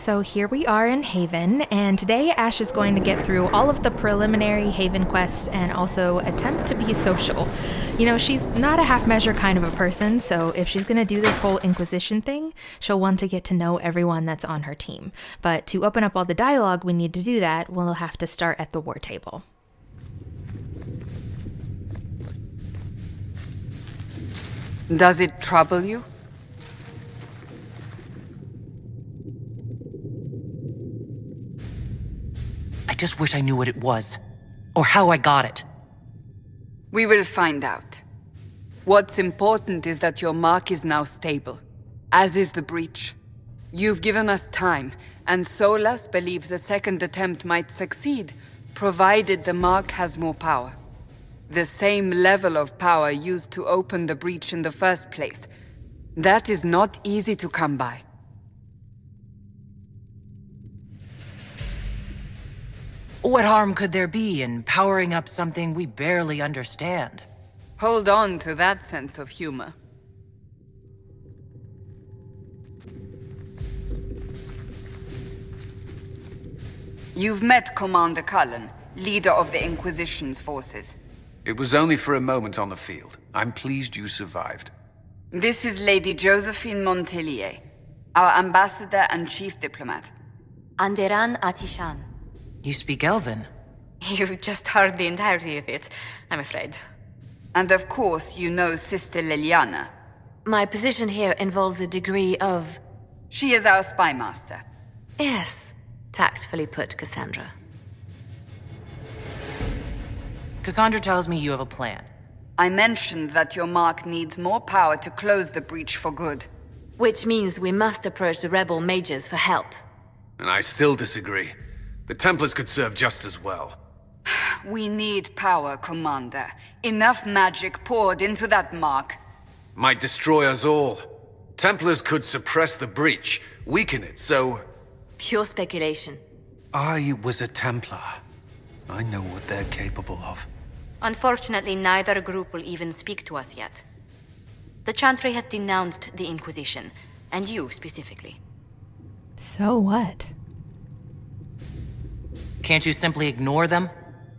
So here we are in Haven, and today Ash is going to get through all of the preliminary Haven quests and also attempt to be social. You know, she's not a half-measure kind of a person, so if she's going to do this whole Inquisition thing, she'll want to get to know everyone that's on her team. But to open up all the dialogue we need to do that, we'll have to start at the war table. Does it trouble you? I just wish I knew what it was, or how I got it. We will find out. What's important is that your mark is now stable, as is the breach. You've given us time, and Solas believes a second attempt might succeed, provided the mark has more power. The same level of power used to open the breach in the first place. That is not easy to come by. What harm could there be in powering up something we barely understand? Hold on to that sense of humor. You've met Commander Cullen, leader of the Inquisition's forces. It was only for a moment on the field. I'm pleased you survived. This is Lady Josephine Montelier, our ambassador and chief diplomat. Anderan Atishan. You speak Elven? You've just heard the entirety of it, I'm afraid. And of course, you know Sister Liliana. My position here involves a degree of... She is our spy master. Yes, tactfully put, Cassandra. Cassandra tells me you have a plan. I mentioned that your mark needs more power to close the breach for good. Which means we must approach the rebel mages for help. And I still disagree. The Templars could serve just as well. We need power, Commander. Enough magic poured into that mark. Might destroy us all. Templars could suppress the breach, weaken it, so... Pure speculation. I was a Templar. I know what they're capable of. Unfortunately, neither group will even speak to us yet. The Chantry has denounced the Inquisition, and you specifically. So what? Can't you simply ignore them?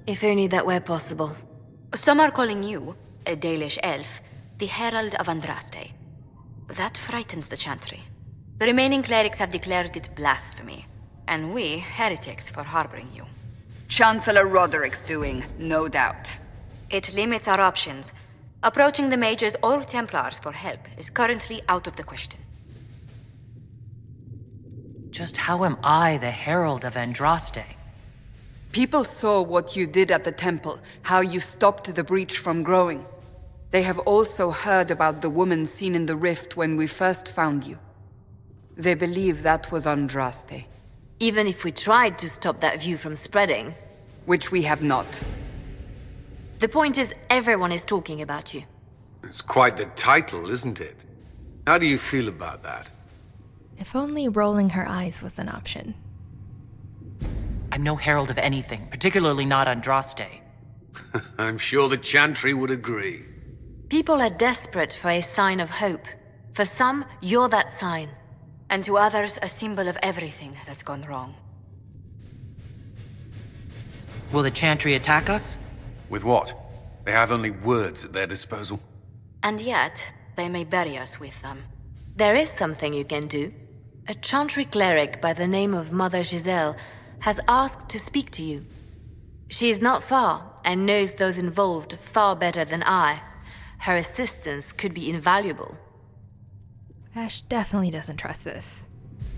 If only that were possible. Some are calling you, a Dalish elf, the Herald of Andraste. That frightens the Chantry. The remaining clerics have declared it blasphemy, and we, heretics, for harboring you. Chancellor Roderick's doing, no doubt. It limits our options. Approaching the mages or Templars for help is currently out of the question. Just how am I the Herald of Andraste? People saw what you did at the temple, how you stopped the breach from growing. They have also heard about the woman seen in the rift when we first found you. They believe that was Andraste. Even if we tried to stop that view from spreading... Which we have not. The point is, everyone is talking about you. It's quite the title, isn't it? How do you feel about that? If only rolling her eyes was an option. I'm no herald of anything, particularly not Andraste. I'm sure the Chantry would agree. People are desperate for a sign of hope. For some, you're that sign. And to others, a symbol of everything that's gone wrong. Will the Chantry attack us? With what? They have only words at their disposal. And yet, they may bury us with them. There is something you can do. A Chantry cleric by the name of Mother Giselle has asked to speak to you. She is not far, and knows those involved far better than I. Her assistance could be invaluable. Ash definitely doesn't trust this.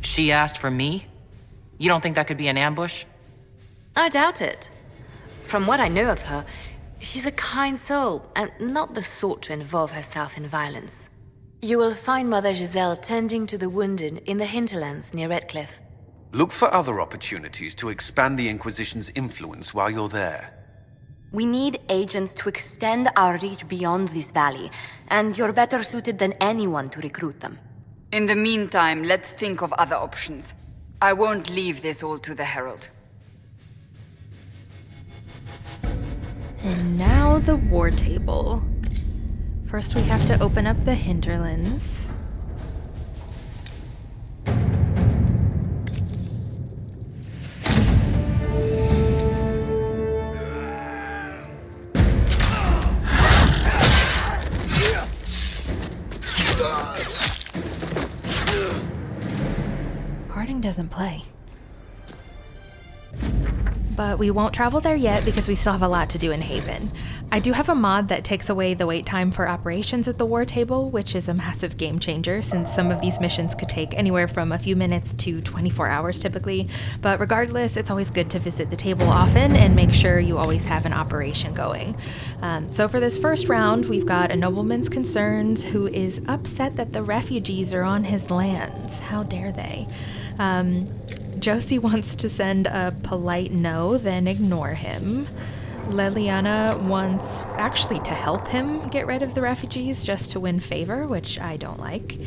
She asked for me? You don't think that could be an ambush? I doubt it. From what I know of her, she's a kind soul, and not the sort to involve herself in violence. You will find Mother Giselle tending to the wounded in the hinterlands near Redcliffe. Look for other opportunities to expand the Inquisition's influence while you're there. We need agents to extend our reach beyond this valley, and you're better suited than anyone to recruit them. In the meantime, let's think of other options. I won't leave this all to the Herald. And now the war table. First we have to open up the hinterlands. recording doesn't play. But we won't travel there yet because we still have a lot to do in Haven. I do have a mod that takes away the wait time for operations at the war table, which is a massive game changer since some of these missions could take anywhere from a few minutes to 24 hours typically. But regardless, it's always good to visit the table often and make sure you always have an operation going. So for this first round, we've got a nobleman's concerns who is upset that the refugees are on his lands. How dare they? Josie wants to send a polite no, then ignore him. Leliana wants actually to help him get rid of the refugees just to win favor, which I don't like.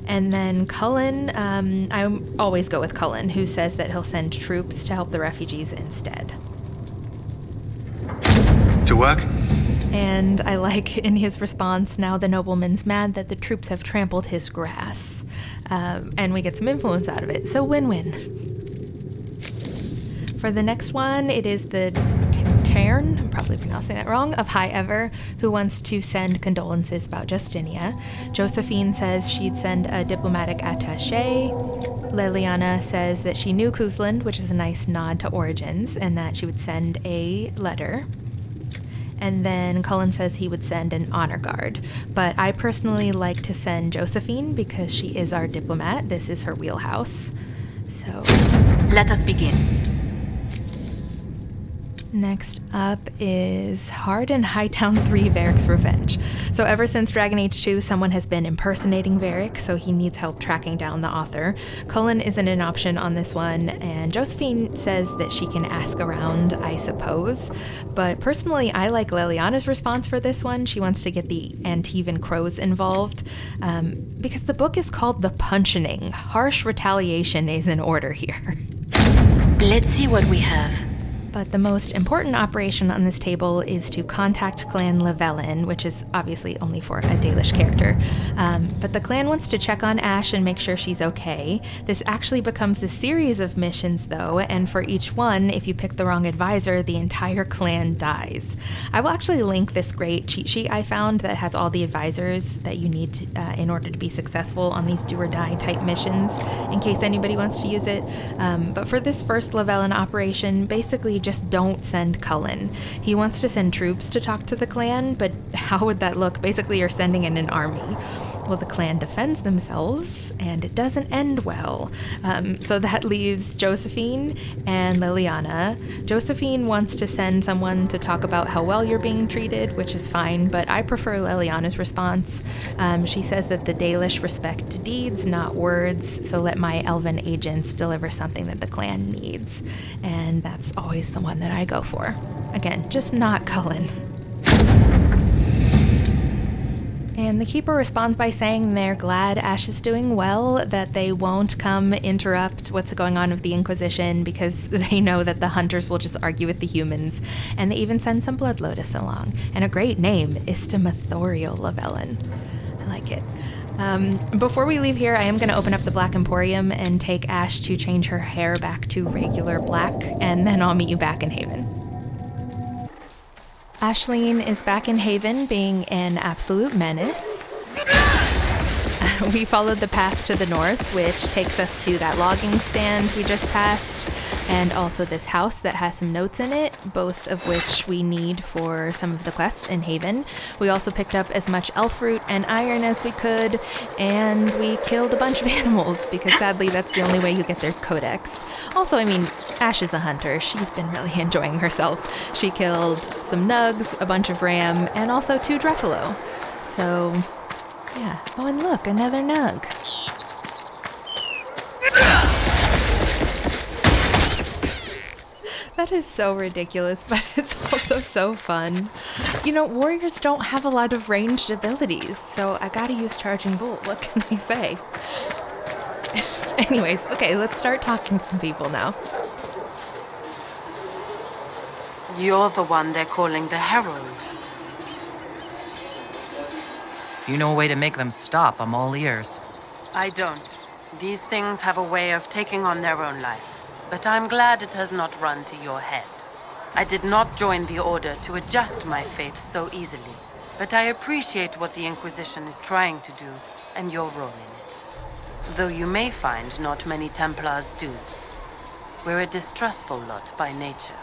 And then Cullen, I always go with Cullen, who says that he'll send troops to help the refugees instead. To work? And I like in his response, now the nobleman's mad that the troops have trampled his grass. And we get some influence out of it, so win-win. For the next one, it is the Tairn, I'm probably pronouncing that wrong, of High Ever, who wants to send condolences about Justinia. Josephine says she'd send a diplomatic attaché. Leliana says that she knew Kuzland, which is a nice nod to Origins, and that she would send a letter. And then Cullen says he would send an honor guard. But I personally like to send Josephine because she is our diplomat. This is her wheelhouse. So Let us begin. next up is Hard and Hightown 3 Varric's Revenge. So ever since Dragon Age 2, someone has been impersonating Varric, so he needs help tracking down the author. Cullen isn't an option on this one, and Josephine says that she can ask around, I suppose. But personally, I like Leliana's response for this one. She wants to get the Antivan Crows involved, because the book is called The Puncheoning. Harsh retaliation is in order here. Let's see what we have. But the most important operation on this table is to contact Clan Llewellyn, which is obviously only for a Dalish character. But the clan wants to check on Ash and make sure she's okay. This actually becomes a series of missions, though, and for each one, if you pick the wrong advisor, the entire clan dies. I will actually link this great cheat sheet I found that has all the advisors that you need to, in order to be successful on these do-or-die type missions, in case anybody wants to use it. But for this first Llewellyn operation, basically just don't send Cullen. He wants to send troops to talk to the clan, but how would that look? Basically, you're sending in an army. Well, the clan defends themselves, and it doesn't end well. So that leaves Josephine and Leliana. Josephine wants to send someone to talk about how well you're being treated, which is fine, but I prefer Leliana's response. She says that the Dalish respect deeds, not words, so let my elven agents deliver something that the clan needs. And that's always the one that I go for. Again, just not Cullen. And the Keeper responds by saying they're glad Ash is doing well, that they won't come interrupt what's going on with the Inquisition because they know that the Hunters will just argue with the humans. And they even send some Blood Lotus along. And a great name, Istamathorial Llewellyn. I like it. Before we leave here, I am going to open up the Black Emporium and take Ash to change her hair back to regular black, and then I'll meet you back in Haven. Aislin is back in Haven being an absolute menace. We followed the path to the north, which takes us to that logging stand we just passed, and also this house that has some notes in it, both of which we need for some of the quests in Haven. We also picked up as much elf fruit and iron as we could, and we killed a bunch of animals, because sadly that's the only way you get their codex. Also, I mean, Ash is a hunter. She's been really enjoying herself. She killed some nugs, a bunch of ram, and also 2 Druffalo. So, yeah. Oh, and look, another nug. That is so ridiculous, but it's also so fun. You know, warriors don't have a lot of ranged abilities, so I gotta use Charging Bolt. What can I say? Anyways, okay, let's start talking to some people now. You're the one they're calling the Herald. You know a way to make them stop, I'm all ears. I don't. These things have a way of taking on their own life. But I'm glad it has not run to your head. I did not join the Order to adjust my faith so easily. But I appreciate what the Inquisition is trying to do, and your role in it. though you may find not many Templars do. We're a distrustful lot by nature.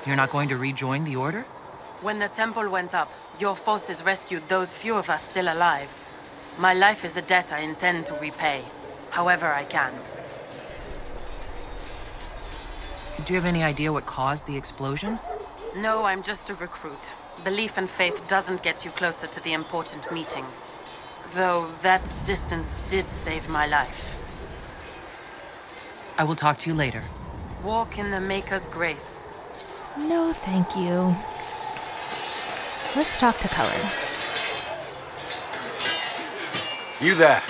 You're not going to rejoin the Order? When the temple went up, your forces rescued those few of us still alive. My life is a debt I intend to repay, however I can. Do you have any idea what caused the explosion? No, I'm just a recruit. Belief and faith doesn't get you closer to the important meetings. Though that distance did save my life. I will talk to you later. Walk in the Maker's grace. No, thank you. Let's talk to Color. You there.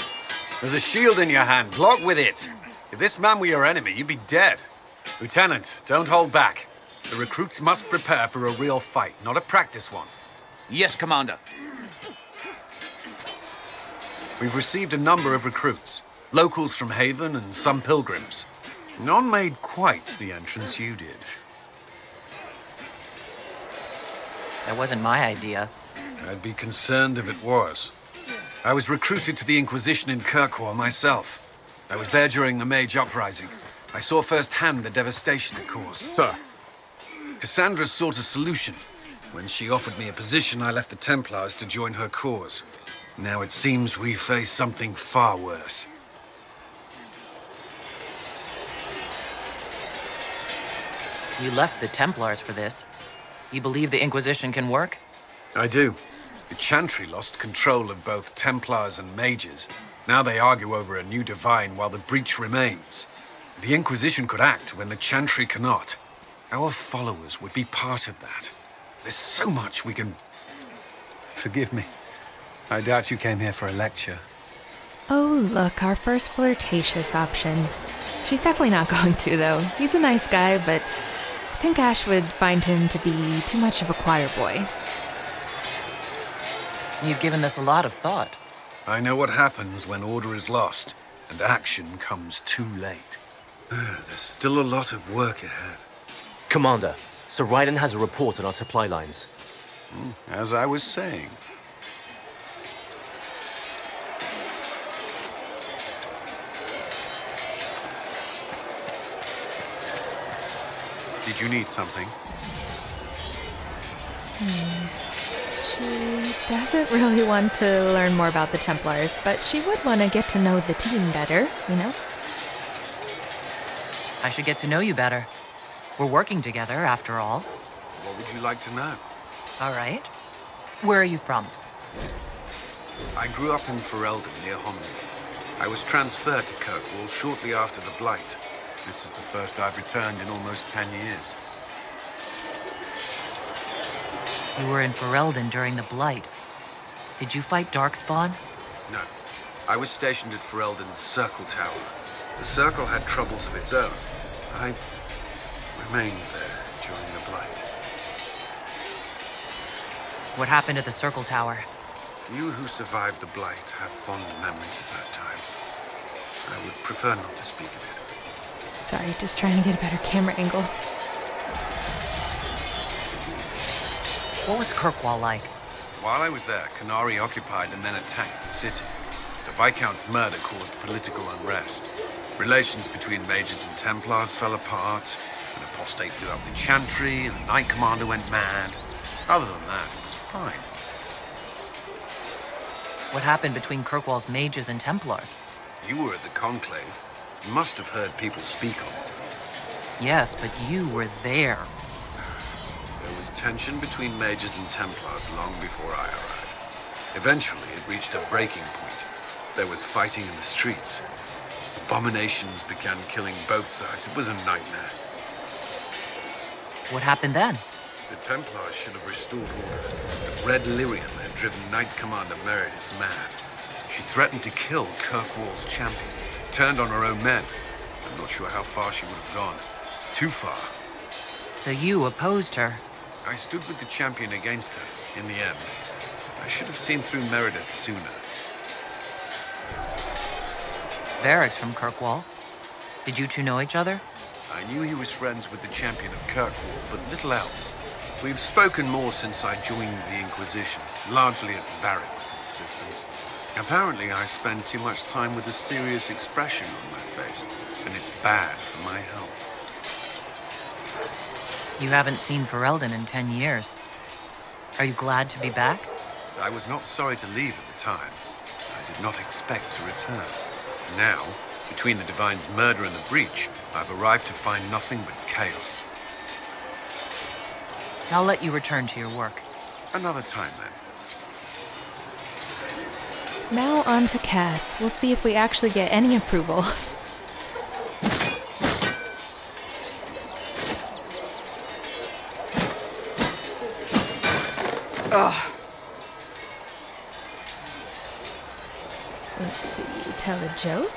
There's a shield in your hand. Block with it. If this man were your enemy, you'd be dead. Lieutenant, don't hold back. The recruits must prepare for a real fight, not a practice one. Yes, Commander. We've received a number of recruits. Locals from Haven and some pilgrims. None made quite the entrance you did. That wasn't my idea. I'd be concerned if it was. I was recruited to the Inquisition in Kirkwall myself. I was there during the Mage Uprising. I saw firsthand the devastation it caused. Sir. Cassandra sought a solution. When she offered me a position, I left the Templars to join her cause. Now it seems we face something far worse. You left the Templars for this. You believe the Inquisition can work? I do. The Chantry lost control of both Templars and Mages. Now they argue over a new divine while the breach remains. The Inquisition could act when the Chantry cannot. Our followers would be part of that. There's so much we can... Forgive me. I doubt you came here for a lecture. Oh, look, our first flirtatious option. She's definitely not going to, though. He's a nice guy, but I think Ash would find him to be too much of a choir boy. You've given this a lot of thought. I know what happens when order is lost, and action comes too late. There's still a lot of work ahead. Commander, Sir Raiden has a report on our supply lines. As I was saying. Did you need something? She doesn't really want to learn more about the Templars, but she would want to get to know the team better, you know? I should get to know you better. We're working together, after all. What would you like to know? All right. Where are you from? I grew up in Ferelden, near Homley. I was transferred to Kirkwall shortly after the Blight. This is the first I've returned in almost 10 years. You were in Ferelden during the Blight. Did you fight Darkspawn? No. I was stationed at Ferelden's Circle Tower. The Circle had troubles of its own. I remained there during the Blight. What happened at the Circle Tower? Few who survived the Blight have fond memories of that time. I would prefer not to speak of it. Sorry, just trying to get a better camera angle. What was Kirkwall like? While I was there, Canary occupied and then attacked the city. The Viscount's murder caused political unrest. Relations between Mages and Templars fell apart. An apostate blew up the Chantry, and the Knight Commander went mad. Other than that, it was fine. What happened between Kirkwall's mages and Templars? You were at the Conclave. You must have heard people speak of it. Yes, but you were there. There was tension between Mages and Templars long before I arrived. Eventually, it reached a breaking point. There was fighting in the streets. Abominations began killing both sides. It was a nightmare. What happened then? The Templars should have restored order, but Red Lyrium had driven Knight Commander Meredith mad. She threatened to kill Kirkwall's champion, turned on her own men. I'm not sure how far she would have gone. Too far. So you opposed her. I stood with the champion against her, in the end. I should have seen through Meredith sooner. Varric's from Kirkwall. Did you two know each other? I knew he was friends with the champion of Kirkwall, but little else. We've spoken more since I joined the Inquisition, largely at Varric's insistence. Apparently, I spend too much time with a serious expression on my face, and it's bad for my health. You haven't seen Ferelden in 10 years. Are you glad to be back? I was not sorry to leave at the time. I did not expect to return. Now, between the Divine's murder and the breach, I've arrived to find nothing but chaos. I'll let you return to your work. Another time, then. Now on to Cass. We'll see if we actually get any approval. Ugh. Let's see, tell a joke?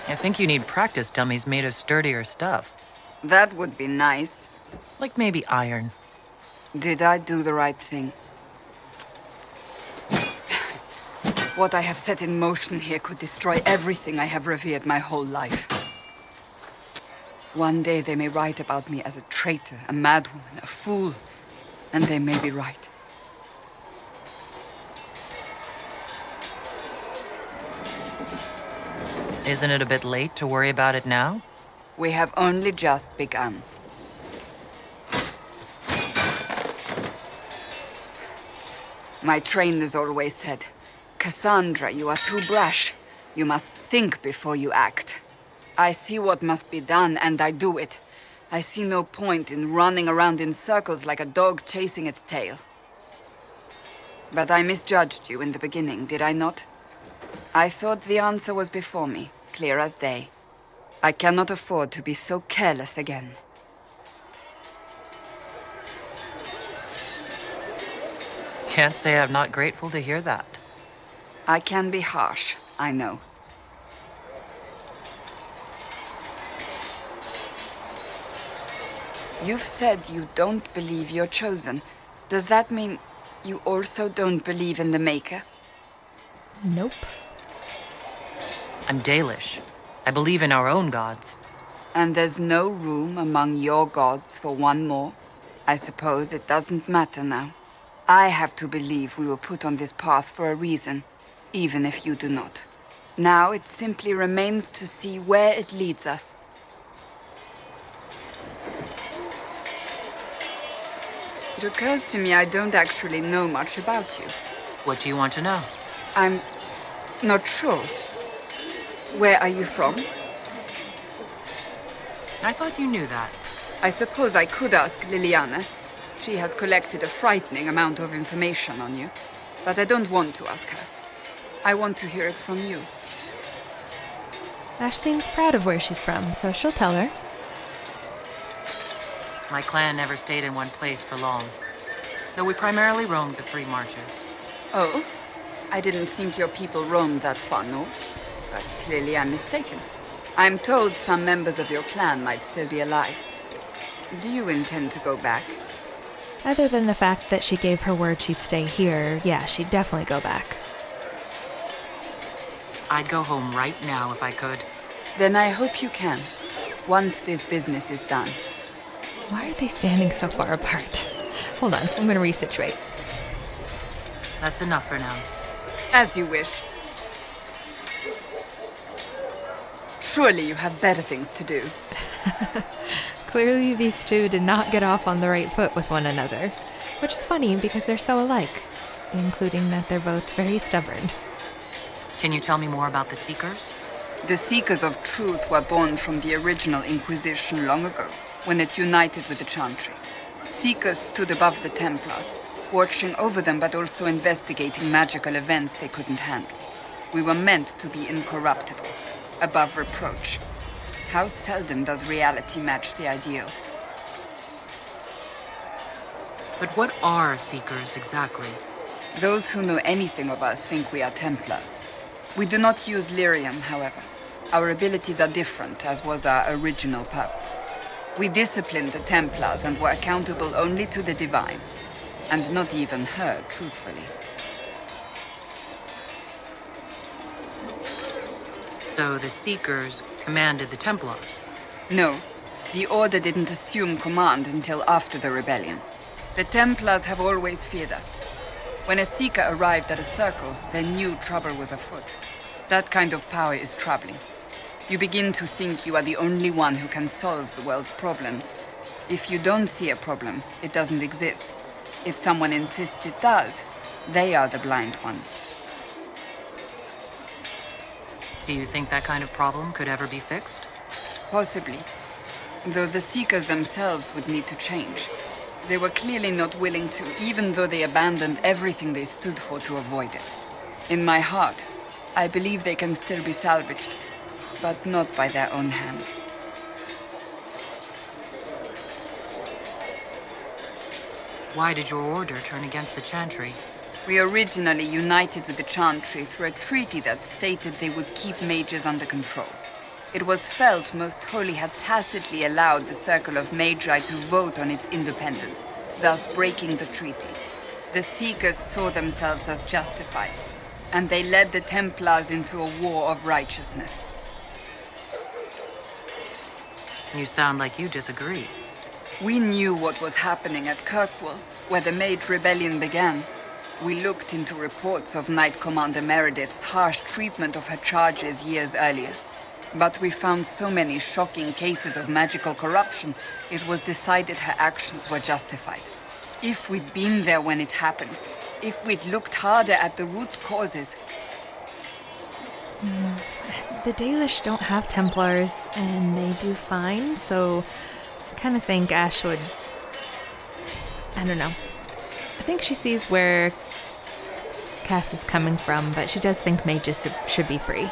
I think you need practice dummies made of sturdier stuff. That would be nice. Like maybe iron. Did I do the right thing? What I have set in motion here could destroy everything I have revered my whole life. One day they may write about me as a traitor, a madwoman, a fool, and they may be right. Isn't it a bit late to worry about it now? We have only just begun. My trainers always said, Cassandra, you are too brash. You must think before you act. I see what must be done, and I do it. I see no point in running around in circles like a dog chasing its tail. But I misjudged you in the beginning, did I not? I thought the answer was before me, clear as day. I cannot afford to be so careless again. Can't say I'm not grateful to hear that. I can be harsh, I know. You've said you don't believe you're chosen. Does that mean you also don't believe in the Maker? Nope. I'm Dalish. I believe in our own gods. And there's no room among your gods for one more? I suppose it doesn't matter now. I have to believe we were put on this path for a reason, even if you do not. Now it simply remains to see where it leads us. It occurs to me I don't actually know much about you. What do you want to know? I'm not sure. Where are you from? I thought you knew that. I suppose I could ask Liliana. She has collected a frightening amount of information on you. But I don't want to ask her. I want to hear it from you. Aislin's proud of where she's from, so she'll tell her. My clan never stayed in one place for long, though we primarily roamed the Free Marches. Oh? I didn't think your people roamed that far north. But clearly I'm mistaken. I'm told some members of your clan might still be alive. Do you intend to go back? Other than the fact that she gave her word she'd stay here, yeah, she'd definitely go back. I'd go home right now if I could. Then I hope you can, once this business is done. Why are they standing so far apart? Hold on, I'm gonna resituate. That's enough for now. As you wish. Surely you have better things to do. Clearly these two did not get off on the right foot with one another, which is funny because they're so alike, including that they're both very stubborn. Can you tell me more about the Seekers? The Seekers of Truth were born from the original Inquisition long ago, when it united with the Chantry. Seekers stood above the Templars, watching over them but also investigating magical events they couldn't handle. We were meant to be incorruptible, above reproach. How seldom does reality match the ideal? But what are Seekers exactly? Those who know anything of us think we are Templars. We do not use lyrium, however. Our abilities are different, as was our original purpose. We disciplined the Templars and were accountable only to the Divine. And not even her, truthfully. So the Seekers commanded the Templars. No, the Order didn't assume command until after the rebellion. The Templars have always feared us. When a Seeker arrived at a circle, they knew trouble was afoot. That kind of power is troubling. You begin to think you are the only one who can solve the world's problems. If you don't see a problem, it doesn't exist. If someone insists it does, they are the blind ones. Do you think that kind of problem could ever be fixed? Possibly. Though the Seekers themselves would need to change. They were clearly not willing to, even though they abandoned everything they stood for to avoid it. In my heart, I believe they can still be salvaged, but not by their own hands. Why did your order turn against the Chantry? We originally united with the Chantry through a treaty that stated they would keep mages under control. It was felt Most Holy had tacitly allowed the Circle of Magi to vote on its independence, thus breaking the treaty. The Seekers saw themselves as justified, and they led the Templars into a war of righteousness. You sound like you disagree. We knew what was happening at Kirkwall, where the Mage Rebellion began. We looked into reports of Knight Commander Meredith's harsh treatment of her charges years earlier. But we found so many shocking cases of magical corruption, it was decided her actions were justified. If we'd been there when it happened, if we'd looked harder at the root causes... The Dalish don't have Templars, and they do fine, so I kind of think Ash would... I don't know. I think she sees where Cass is coming from, but she does think mages should be free.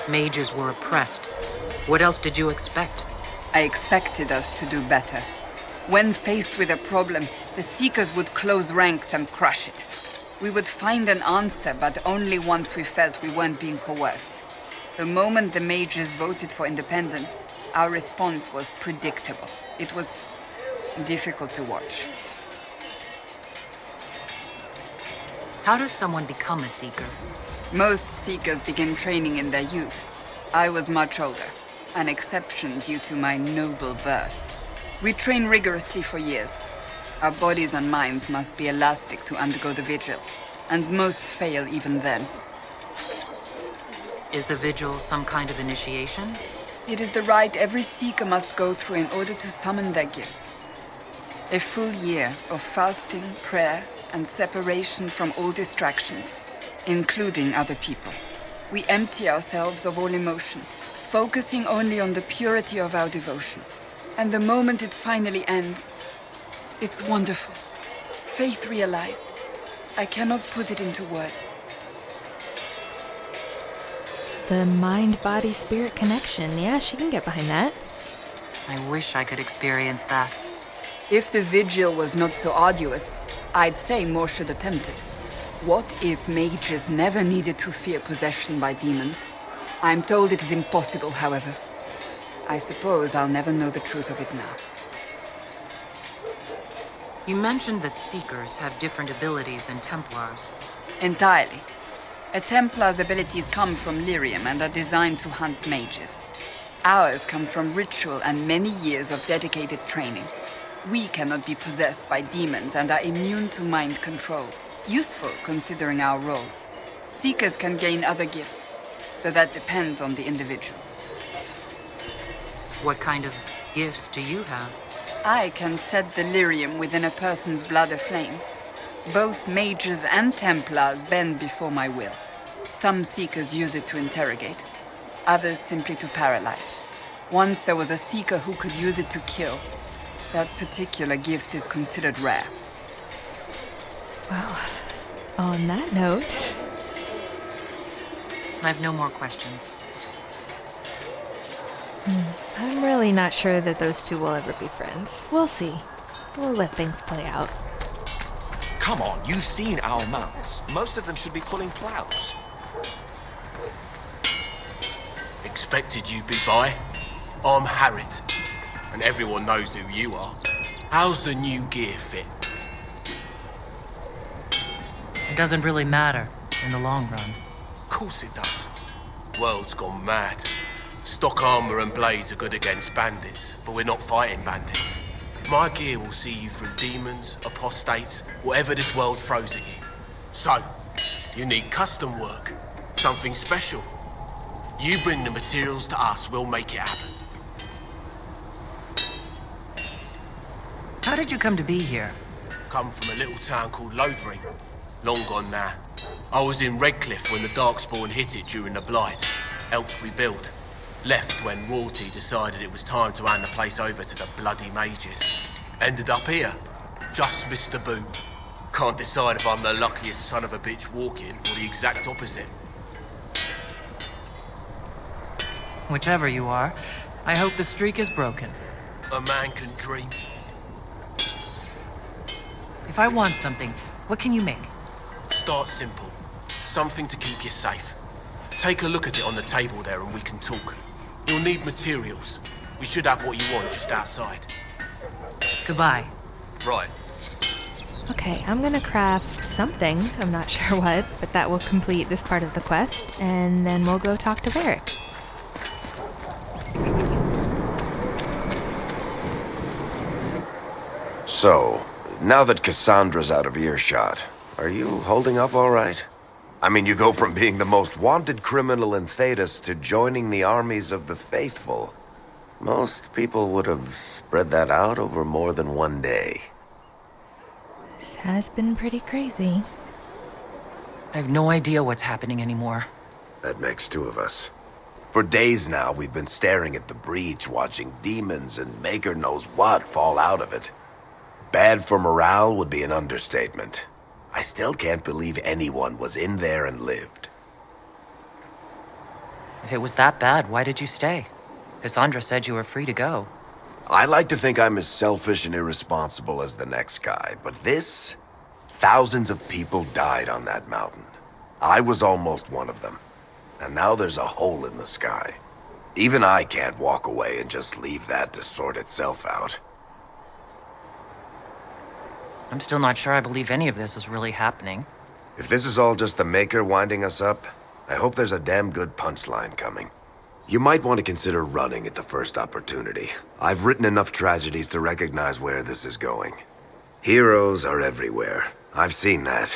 Mages were oppressed. What else did you expect? I expected us to do better. When faced with a problem, the Seekers would close ranks and crush it. We would find an answer, but only once we felt we weren't being coerced. The moment the mages voted for independence, our response was predictable. It was difficult to watch. How does someone become a Seeker? Most Seekers begin training in their youth. I was much older, an exception due to my noble birth. We train rigorously for years. Our bodies and minds must be elastic to undergo the vigil, and most fail even then. Is the vigil some kind of initiation? It is the rite every Seeker must go through in order to summon their gifts. A full year of fasting, prayer, and separation from all distractions, including other people. We empty ourselves of all emotion, focusing only on the purity of our devotion. And the moment it finally ends, it's wonderful. Faith realized. I cannot put it into words. The mind-body-spirit connection. Yeah, she can get behind that. I wish I could experience that. If the vigil was not so arduous, I'd say more should attempt it. What if mages never needed to fear possession by demons? I'm told it is impossible, however. I suppose I'll never know the truth of it now. You mentioned that Seekers have different abilities than Templars. Entirely. A Templar's abilities come from lyrium and are designed to hunt mages. Ours come from ritual and many years of dedicated training. We cannot be possessed by demons and are immune to mind control. Useful considering our role. Seekers can gain other gifts, though that depends on the individual. What kind of gifts do you have? I can set the lyrium within a person's blood aflame. Both mages and Templars bend before my will. Some Seekers use it to interrogate, others simply to paralyze. Once there was a Seeker who could use it to kill. That particular gift is considered rare. Wow. On that note... I have no more questions. I'm really not sure that those two will ever be friends. We'll see. We'll let things play out. Come on, you've seen our mounts. Most of them should be pulling plows. Expected you'd be by. I'm Harriet, and everyone knows who you are. How's the new gear fit? It doesn't really matter in the long run. Of course it does. World's gone mad. Stock armor and blades are good against bandits, but we're not fighting bandits. My gear will see you through demons, apostates, whatever this world throws at you. So, you need custom work, something special. You bring the materials to us, we'll make it happen. How did you come to be here? Come from a little town called Lothering. Long gone now. I was in Redcliffe when the Darkspawn hit it during the Blight. Helped rebuild. Left when royalty decided it was time to hand the place over to the bloody mages. Ended up here. Just missed the boot. Can't decide if I'm the luckiest son of a bitch walking or the exact opposite. Whichever you are, I hope the streak is broken. A man can dream. If I want something, what can you make? Start simple. Something to keep you safe. Take a look at it on the table there and we can talk. You'll need materials. We should have what you want just outside. Goodbye. Right. Okay, I'm gonna craft something. I'm not sure what, but that will complete this part of the quest, and then we'll go talk to Varric. So, now that Cassandra's out of earshot, are you holding up all right? I mean, you go from being the most wanted criminal in Thedas to joining the armies of the faithful. Most people would have spread that out over more than one day. This has been pretty crazy. I have no idea what's happening anymore. That makes two of us. For days now, we've been staring at the breach, watching demons and maker knows what fall out of it. Bad for morale would be an understatement. I still can't believe anyone was in there and lived. If it was that bad, why did you stay? Cassandra said you were free to go. I like to think I'm as selfish and irresponsible as the next guy, but this... Thousands of people died on that mountain. I was almost one of them. And now there's a hole in the sky. Even I can't walk away and just leave that to sort itself out. I'm still not sure I believe any of this is really happening. If this is all just the Maker winding us up, I hope there's a damn good punchline coming. You might want to consider running at the first opportunity. I've written enough tragedies to recognize where this is going. Heroes are everywhere. I've seen that.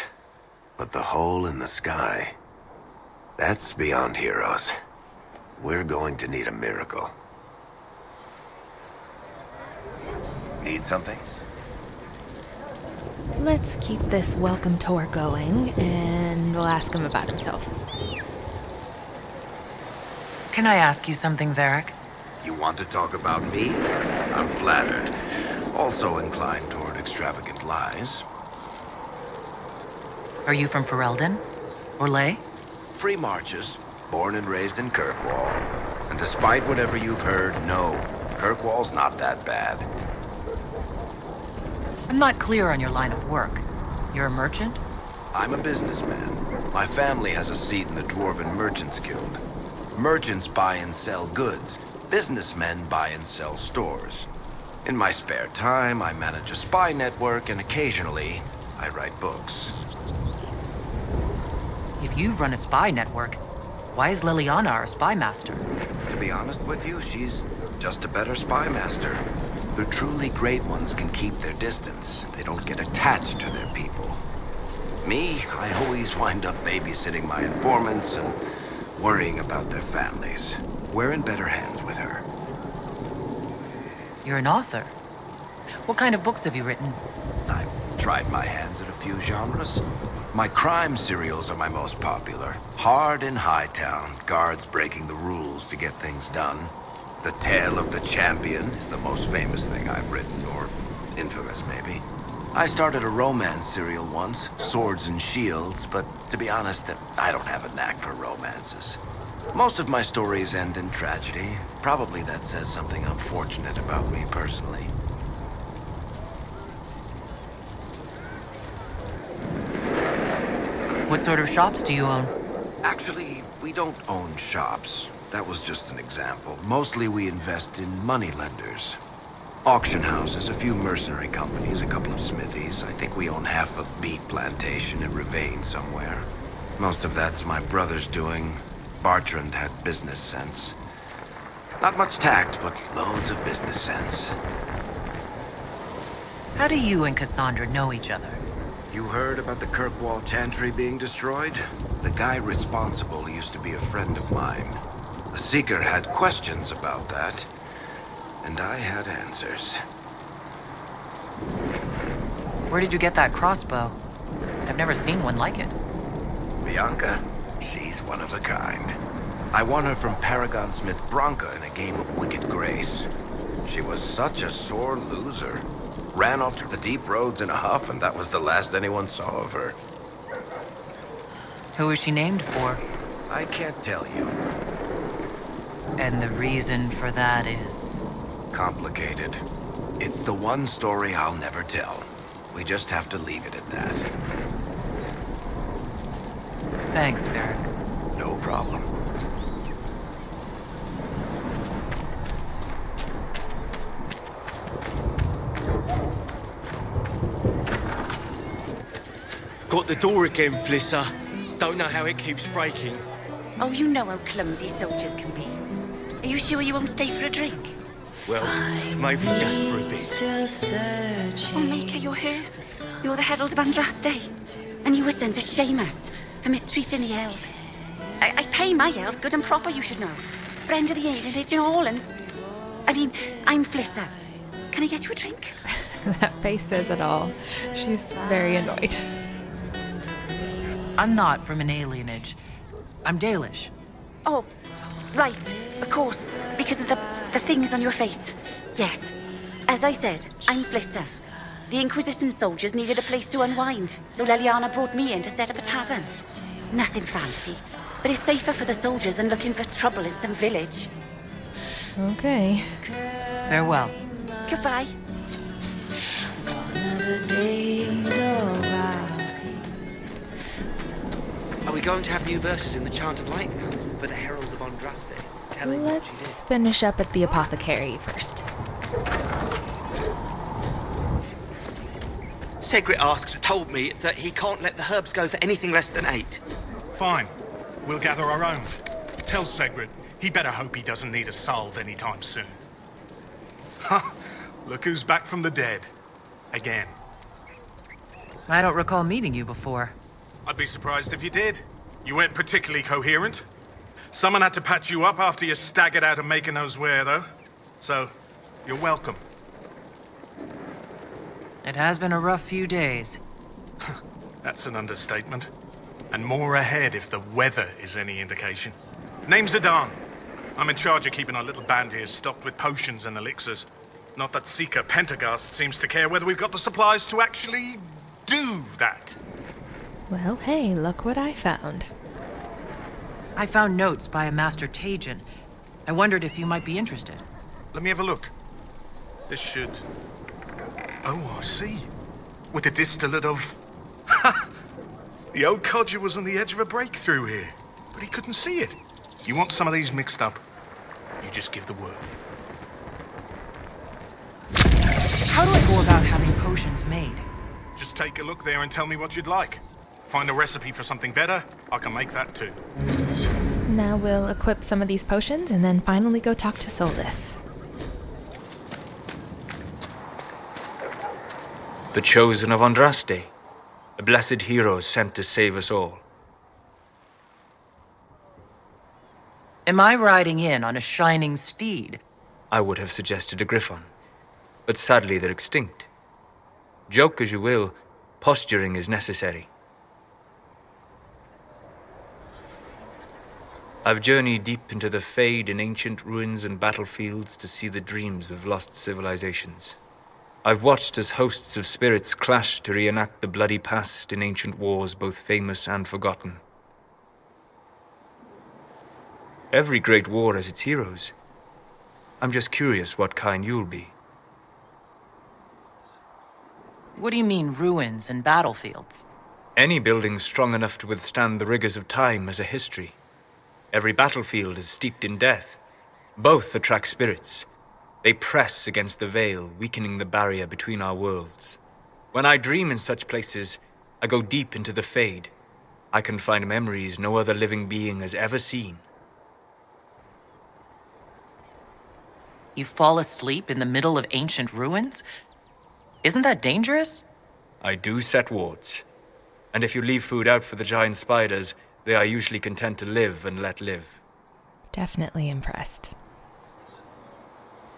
But the hole in the sky... that's beyond heroes. We're going to need a miracle. Need something? Let's keep this welcome tour going, and we'll ask him about himself. Can I ask you something, Varric? You want to talk about me? I'm flattered. Also inclined toward extravagant lies. Are you from Ferelden? Orlais? Free marches, born and raised in Kirkwall. And despite whatever you've heard, no, Kirkwall's not that bad. I'm not clear on your line of work. You're a merchant? I'm a businessman. My family has a seat in the Dwarven Merchants Guild. Merchants buy and sell goods. Businessmen buy and sell stores. In my spare time, I manage a spy network, and occasionally, I write books. If you run a spy network, why is Liliana our spy master? To be honest with you, she's just a better spy master. The truly great ones can keep their distance. They don't get attached to their people. Me, I always wind up babysitting my informants and worrying about their families. We're in better hands with her. You're an author. What kind of books have you written? I've tried my hands at a few genres. My crime serials are my most popular. Hard in Hightown, guards breaking the rules to get things done. The Tale of the Champion is the most famous thing I've written, or infamous maybe. I started a romance serial once, Swords and Shields, but to be honest, I don't have a knack for romances. Most of my stories end in tragedy. Probably that says something unfortunate about me personally. What sort of shops do you own? Actually, we don't own shops. That was just an example. Mostly we invest in moneylenders. Auction houses, a few mercenary companies, a couple of smithies. I think we own half a beet plantation in Ravane somewhere. Most of that's my brother's doing. Bartrand had business sense. Not much tact, but loads of business sense. How do you and Cassandra know each other? You heard about the Kirkwall Chantry being destroyed? The guy responsible used to be a friend of mine. The Seeker had questions about that, and I had answers. Where did you get that crossbow? I've never seen one like it. Bianca, she's one of a kind. I won her from Paragon Smith Bronca in a game of Wicked Grace. She was such a sore loser. Ran off to the deep roads in a huff, and that was the last anyone saw of her. Who is she named for? I can't tell you. And the reason for that is... Complicated. It's the one story I'll never tell. We just have to leave it at that. Thanks, Varric. No problem. Got the door again, Flisser. Don't know how it keeps breaking. Oh, you know how clumsy soldiers can be. Are you sure you won't stay for a drink? Well, maybe just for a bit. Oh, Maker, you're here. You're the Herald of Andraste. And you were sent to shame us for mistreating the elves. I pay my elves good and proper, you should know. Friend of the alienage and all, and... I mean, I'm Flisser. Can I get you a drink? That face says it all. She's very annoyed. I'm not from an alienage. I'm Dalish. Oh, right. Of course. Because of the things on your face. Yes. As I said, I'm Flisser. The Inquisition soldiers needed a place to unwind, so Leliana brought me in to set up a tavern. Nothing fancy, but it's safer for the soldiers than looking for trouble in some village. Okay. Farewell. Goodbye. Are we going to have new verses in the Chant of Light now? For the Herald of Andraste? Telling what she Let's did? finish up at the apothecary first. Segrit told me that he can't let the herbs go for anything less than 8. Fine. We'll gather our own. Tell Segrit he better hope he doesn't need a salve anytime soon. Ha! Look who's back from the dead. Again. I don't recall meeting you before. I'd be surprised if you did. You weren't particularly coherent. Someone had to patch you up after you staggered out of Maker knows where, though. So, you're welcome. It has been a rough few days. That's an understatement. And more ahead if the weather is any indication. Name's Zidane. I'm in charge of keeping our little band here stocked with potions and elixirs. Not that Seeker Pentagast seems to care whether we've got the supplies to actually do that. Well, hey, look what I found. I found notes by a Master Tajin. I wondered if you might be interested. Let me have a look. This should... Oh, I see. With a distillate of... Ha! The old codger was on the edge of a breakthrough here, but he couldn't see it. You want some of these mixed up? You just give the word. How do I go about having potions made? Just take a look there and tell me what you'd like. Find a recipe for something better, I can make that too. Now we'll equip some of these potions and then finally go talk to Solus. The chosen of Andraste, the blessed heroes sent to save us all. Am I riding in on a shining steed? I would have suggested a griffon, but sadly they're extinct. Joke as you will, posturing is necessary. I've journeyed deep into the Fade in ancient ruins and battlefields to see the dreams of lost civilizations. I've watched as hosts of spirits clash to reenact the bloody past in ancient wars both famous and forgotten. Every great war has its heroes. I'm just curious what kind you'll be. What do you mean, ruins and battlefields? Any building strong enough to withstand the rigors of time has a history. Every battlefield is steeped in death. Both attract spirits. They press against the veil, weakening the barrier between our worlds. When I dream in such places, I go deep into the Fade. I can find memories no other living being has ever seen. You fall asleep in the middle of ancient ruins? Isn't that dangerous? I do set wards. And if you leave food out for the giant spiders, they are usually content to live and let live. Definitely impressed.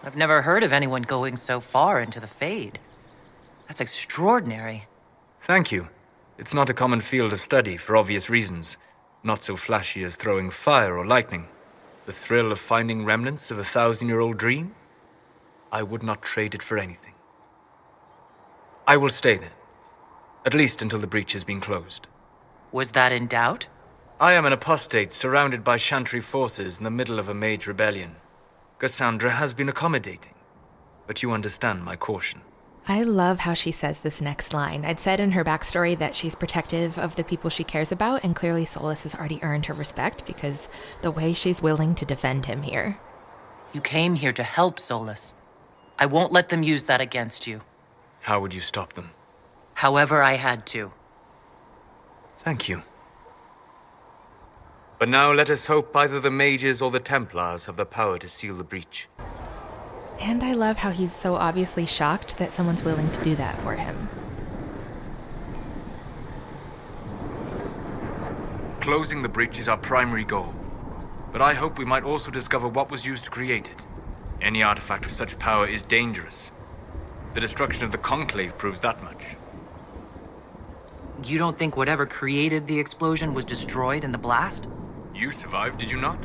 I've never heard of anyone going so far into the Fade. That's extraordinary. Thank you. It's not a common field of study for obvious reasons. Not so flashy as throwing fire or lightning. The thrill of finding remnants of a 1,000-year-old dream? I would not trade it for anything. I will stay then. At least until the breach has been closed. Was that in doubt? I am an apostate surrounded by Chantry forces in the middle of a mage rebellion. Cassandra has been accommodating, but you understand my caution. I love how she says this next line. I'd said in her backstory that she's protective of the people she cares about, and clearly Solas has already earned her respect because the way she's willing to defend him here. You came here to help Solas. I won't let them use that against you. How would you stop them? However I had to. Thank you. But now let us hope either the mages or the Templars have the power to seal the breach. And I love how he's so obviously shocked that someone's willing to do that for him. Closing the breach is our primary goal. But I hope we might also discover what was used to create it. Any artifact of such power is dangerous. The destruction of the Conclave proves that much. You don't think whatever created the explosion was destroyed in the blast? You survived, did you not?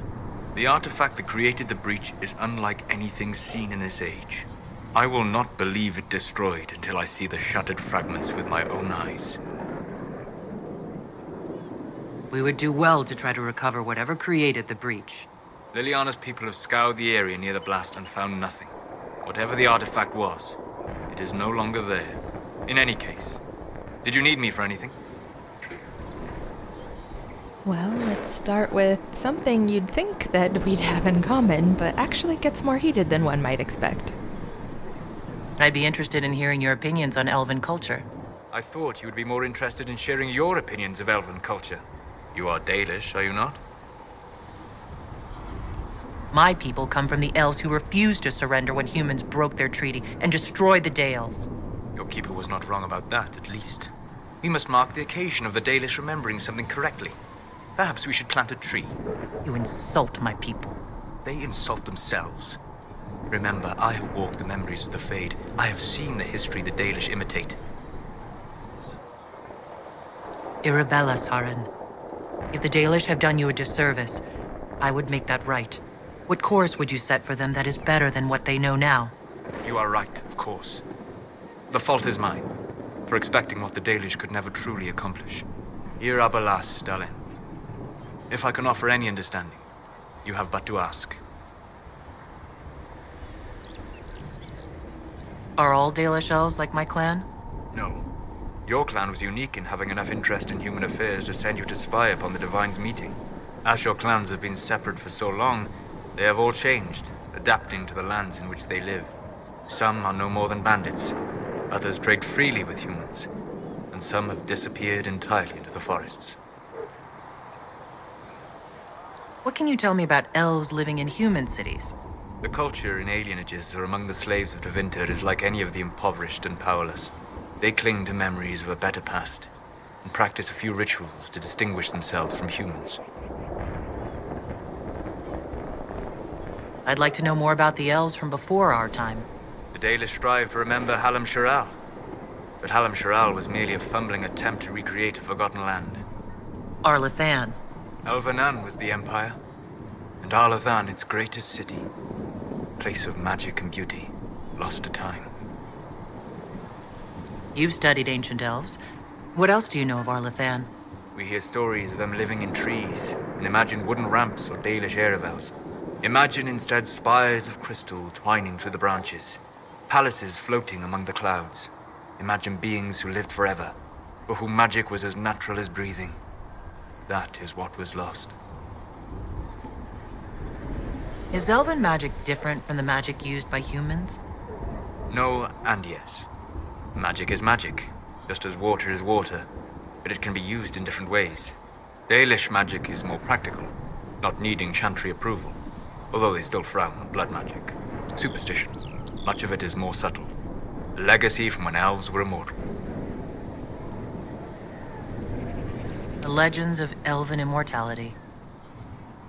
The artifact that created the breach is unlike anything seen in this age. I will not believe it destroyed until I see the shattered fragments with my own eyes. We would do well to try to recover whatever created the breach. Liliana's people have scoured the area near the blast and found nothing. Whatever the artifact was, it is no longer there. In any case, did you need me for anything? Well, let's start with something you'd think that we'd have in common, but actually gets more heated than one might expect. I'd be interested in hearing your opinions on elven culture. I thought you would be more interested in sharing your opinions of elven culture. You are Dalish, are you not? My people come from the elves who refused to surrender when humans broke their treaty and destroyed the Dales. Your keeper was not wrong about that, at least. We must mark the occasion of the Dalish remembering something correctly. Perhaps we should plant a tree. You insult my people. They insult themselves. Remember, I have walked the memories of the Fade. I have seen the history the Dalish imitate. Irabella, Sarin. If the Dalish have done you a disservice, I would make that right. What course would you set for them that is better than what they know now? You are right, of course. The fault is mine, for expecting what the Dalish could never truly accomplish. Irabalas, Dalin. If I can offer any understanding, you have but to ask. Are all Dalish elves like my clan? No. Your clan was unique in having enough interest in human affairs to send you to spy upon the Divine's meeting. As your clans have been separate for so long, they have all changed, adapting to the lands in which they live. Some are no more than bandits, others trade freely with humans, and some have disappeared entirely into the forests. What can you tell me about elves living in human cities? The culture in alienages or among the slaves of Tevinter is like any of the impoverished and powerless. They cling to memories of a better past, and practice a few rituals to distinguish themselves from humans. I'd like to know more about the elves from before our time. The Dalish strive to remember Hallam Sharal, but Hallam Sharal was merely a fumbling attempt to recreate a forgotten land. Arlathan. Elvanan was the empire, and Arlathan its greatest city. Place of magic and beauty, lost to time. You've studied ancient elves. What else do you know of Arlathan? We hear stories of them living in trees, and imagine wooden ramps or Dalish Eravels. Imagine instead spires of crystal twining through the branches, palaces floating among the clouds. Imagine beings who lived forever, for whom magic was as natural as breathing. That is what was lost. Is elven magic different from the magic used by humans? No and yes. Magic is magic, just as water is water, but it can be used in different ways. Dalish magic is more practical, not needing chantry approval, although they still frown on blood magic. Superstition. Much of it is more subtle. A legacy from when elves were immortal. The legends of elven immortality.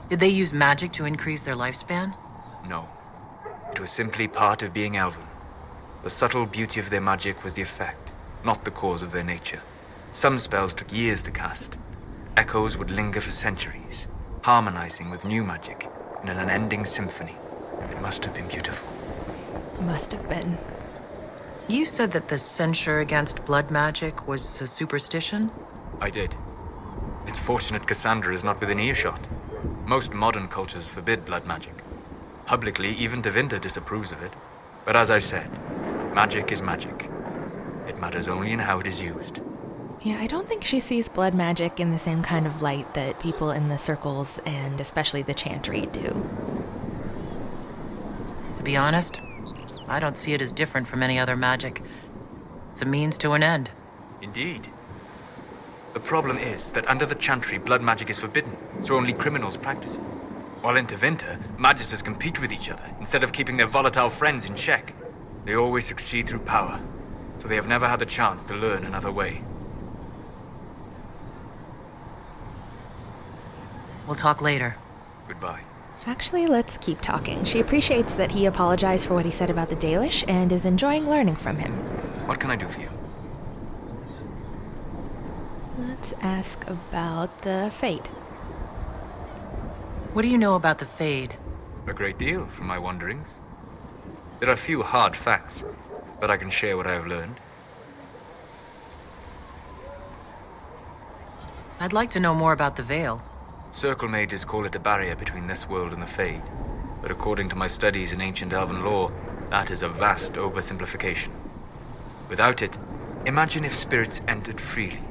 Did they use magic to increase their lifespan? No. It was simply part of being elven. The subtle beauty of their magic was the effect, not the cause of their nature. Some spells took years to cast. Echoes would linger for centuries, harmonizing with new magic in an unending symphony. It must have been beautiful. Must have been. You said that the censure against blood magic was a superstition? I did. It's fortunate Cassandra is not within earshot. Most modern cultures forbid blood magic. Publicly, even Devinter disapproves of it. But as I said, magic is magic. It matters only in how it is used. Yeah, I don't think she sees blood magic in the same kind of light that people in the circles and especially the Chantry do. To be honest, I don't see it as different from any other magic. It's a means to an end. Indeed. The problem is that under the Chantry, blood magic is forbidden, so only criminals practice it. While in Tevinter, magisters compete with each other instead of keeping their volatile friends in check. They always succeed through power, so they have never had the chance to learn another way. We'll talk later. Goodbye. Actually, let's keep talking. She appreciates that he apologized for what he said about the Dalish and is enjoying learning from him. What can I do for you? Let's ask about the Fade. What do you know about the Fade? A great deal from my wanderings. There are few hard facts, but I can share what I have learned. I'd like to know more about the Veil. Circle mages call it a barrier between this world and the Fade, but according to my studies in ancient elven lore, that is a vast oversimplification. Without it, imagine if spirits entered freely.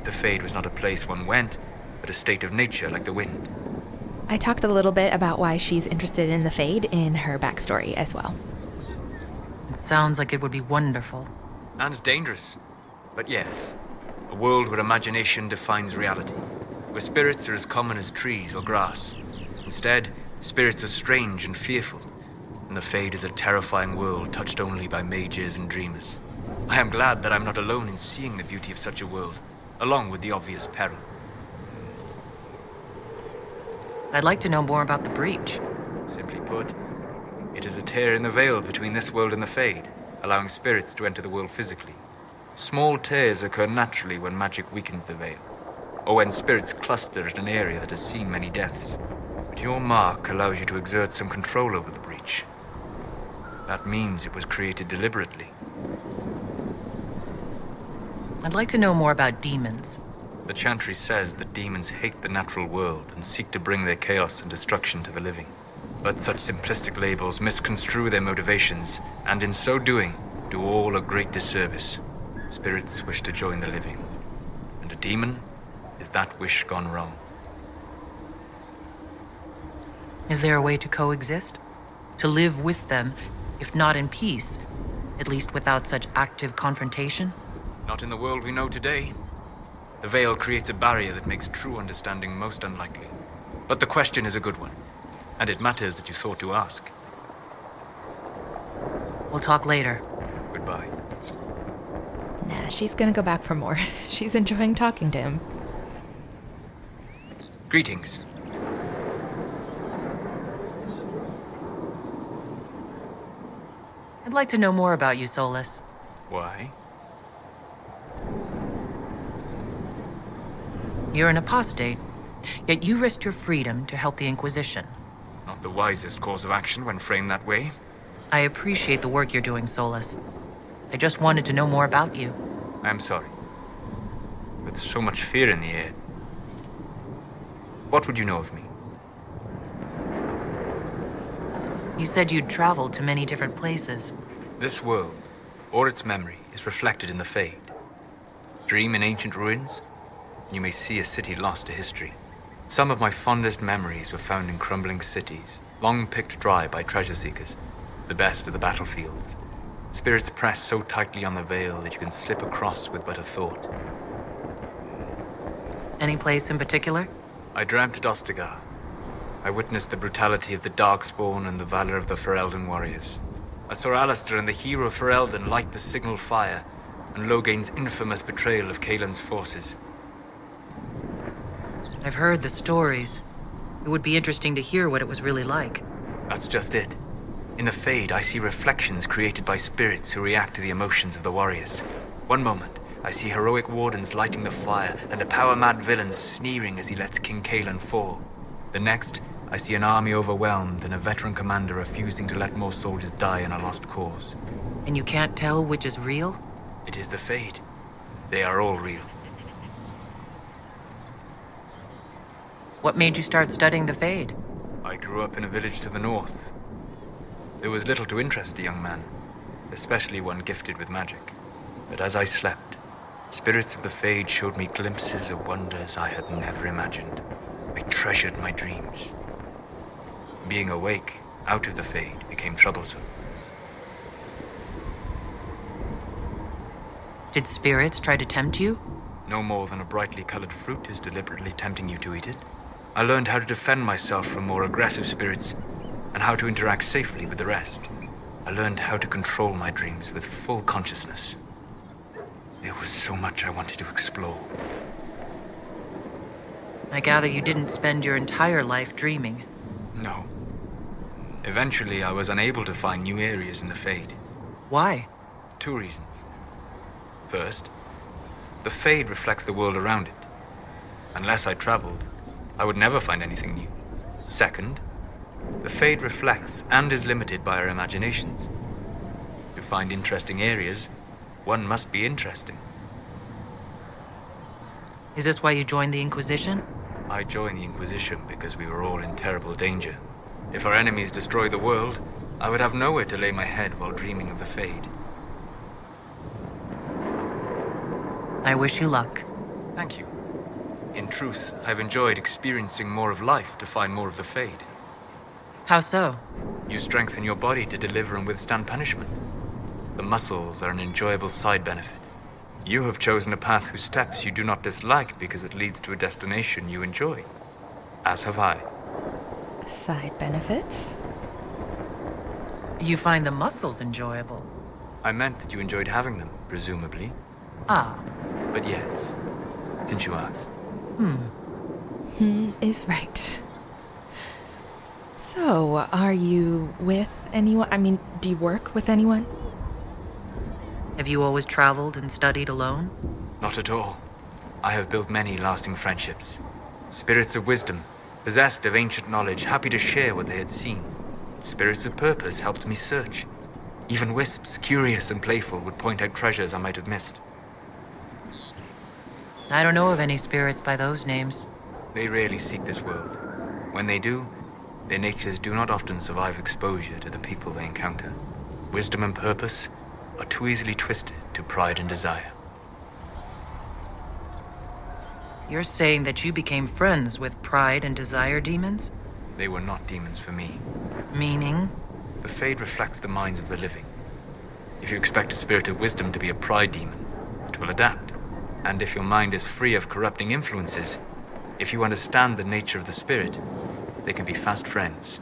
The Fade was not a place one went, but a state of nature like the wind. I talked a little bit about why she's interested in the Fade in her backstory as well. It sounds like it would be wonderful. And dangerous. But yes, a world where imagination defines reality, where spirits are as common as trees or grass. Instead, spirits are strange and fearful, and the Fade is a terrifying world touched only by mages and dreamers. I am glad that I'm not alone in seeing the beauty of such a world, along with the obvious peril. I'd like to know more about the Breach. Simply put, it is a tear in the veil between this world and the Fade, allowing spirits to enter the world physically. Small tears occur naturally when magic weakens the veil, or when spirits cluster at an area that has seen many deaths. But your mark allows you to exert some control over the Breach. That means it was created deliberately. I'd like to know more about demons. The Chantry says that demons hate the natural world and seek to bring their chaos and destruction to the living. But such simplistic labels misconstrue their motivations, and in so doing, do all a great disservice. Spirits wish to join the living, and a demon is that wish gone wrong. Is there a way to coexist? To live with them, if not in peace, at least without such active confrontation? Not in the world we know today. The Veil creates a barrier that makes true understanding most unlikely. But the question is a good one, and it matters that you thought to ask. We'll talk later. Goodbye. Nah, she's gonna go back for more. She's enjoying talking to him. Greetings. I'd like to know more about you, Solus. Why? You're an apostate, yet you risked your freedom to help the Inquisition. Not the wisest course of action when framed that way. I appreciate the work you're doing, Solus. I just wanted to know more about you. I'm sorry. With so much fear in the air. What would you know of me? You said you'd traveled to many different places. This world, or its memory, is reflected in the Fade. Dream in ancient ruins, and you may see a city lost to history. Some of my fondest memories were found in crumbling cities, long picked dry by treasure seekers, the best of the battlefields. Spirits press so tightly on the veil that you can slip across with but a thought. Any place in particular? I dreamt at Ostagar. I witnessed the brutality of the Darkspawn and the valor of the Ferelden warriors. I saw Alistair and the hero Ferelden light the signal fire, and Logain's infamous betrayal of Kaelin's forces. I've heard the stories. It would be interesting to hear what it was really like. That's just it. In the Fade, I see reflections created by spirits who react to the emotions of the warriors. One moment, I see heroic wardens lighting the fire, and a power-mad villain sneering as he lets King Kaelin fall. The next, I see an army overwhelmed and a veteran commander refusing to let more soldiers die in a lost cause. And you can't tell which is real? It is the Fade. They are all real. What made you start studying the Fade? I grew up in a village to the north. There was little to interest a young man, especially one gifted with magic. But as I slept, spirits of the Fade showed me glimpses of wonders I had never imagined. I treasured my dreams. Being awake, out of the Fade, became troublesome. Did spirits try to tempt you? No more than a brightly colored fruit is deliberately tempting you to eat it. I learned how to defend myself from more aggressive spirits, and how to interact safely with the rest. I learned how to control my dreams with full consciousness. There was so much I wanted to explore. I gather you didn't spend your entire life dreaming. No. Eventually, I was unable to find new areas in the Fade. Why? 2 reasons. First, the Fade reflects the world around it. Unless I traveled, I would never find anything new. Second, the Fade reflects and is limited by our imaginations. To find interesting areas, one must be interesting. Is this why you joined the Inquisition? I joined the Inquisition because we were all in terrible danger. If our enemies destroyed the world, I would have nowhere to lay my head while dreaming of the Fade. I wish you luck. Thank you. In truth, I've enjoyed experiencing more of life to find more of the Fade. How so? You strengthen your body to deliver and withstand punishment. The muscles are an enjoyable side benefit. You have chosen a path whose steps you do not dislike because it leads to a destination you enjoy. As have I. Side benefits? You find the muscles enjoyable? I meant that you enjoyed having them, presumably. Ah. But yes, since you asked. Is right. So, are you with anyone? I mean, do you work with anyone? Have you always traveled and studied alone? Not at all. I have built many lasting friendships. Spirits of wisdom, possessed of ancient knowledge, happy to share what they had seen. Spirits of purpose helped me search. Even wisps, curious and playful, would point out treasures I might have missed. I don't know of any spirits by those names. They rarely seek this world. When they do, their natures do not often survive exposure to the people they encounter. Wisdom and purpose are too easily twisted to pride and desire. You're saying that you became friends with pride and desire demons? They were not demons for me. Meaning? The Fade reflects the minds of the living. If you expect a spirit of wisdom to be a pride demon, it will adapt. And if your mind is free of corrupting influences, if you understand the nature of the spirit, they can be fast friends.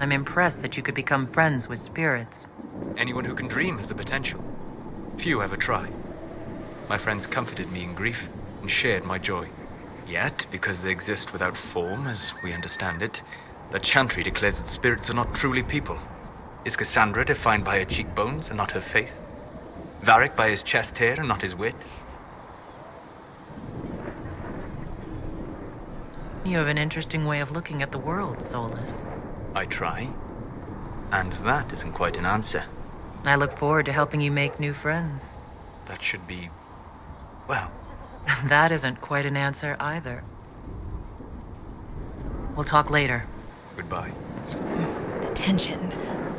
I'm impressed that you could become friends with spirits. Anyone who can dream has the potential. Few ever try. My friends comforted me in grief and shared my joy. Yet, because they exist without form, as we understand it, the Chantry declares that spirits are not truly people. Is Cassandra defined by her cheekbones and not her faith? Varric by his chest hair and not his wit? You have an interesting way of looking at the world, Solus. I try. And that isn't quite an answer. I look forward to helping you make new friends. That should be... well... That isn't quite an answer either. We'll talk later. Goodbye. The tension.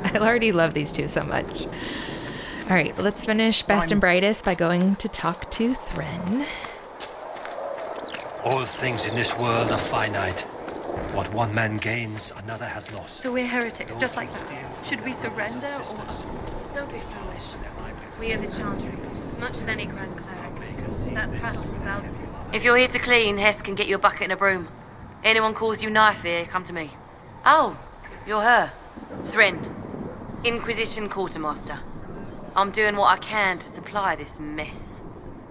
I already love these two so much. All right, let's finish Best and Brightest by going to talk to Thren. All things in this world are finite. What one man gains, another has lost. So we're heretics, just like that. Should we surrender, or...? Don't be foolish. We are the Chantry, as much as any Grand Cleric. That prattle from Val... If you're here to clean, Hess can get you a bucket and a broom. Anyone calls you knife here, come to me. Oh, you're her. Thren, Inquisition Quartermaster. I'm doing what I can to supply this mess.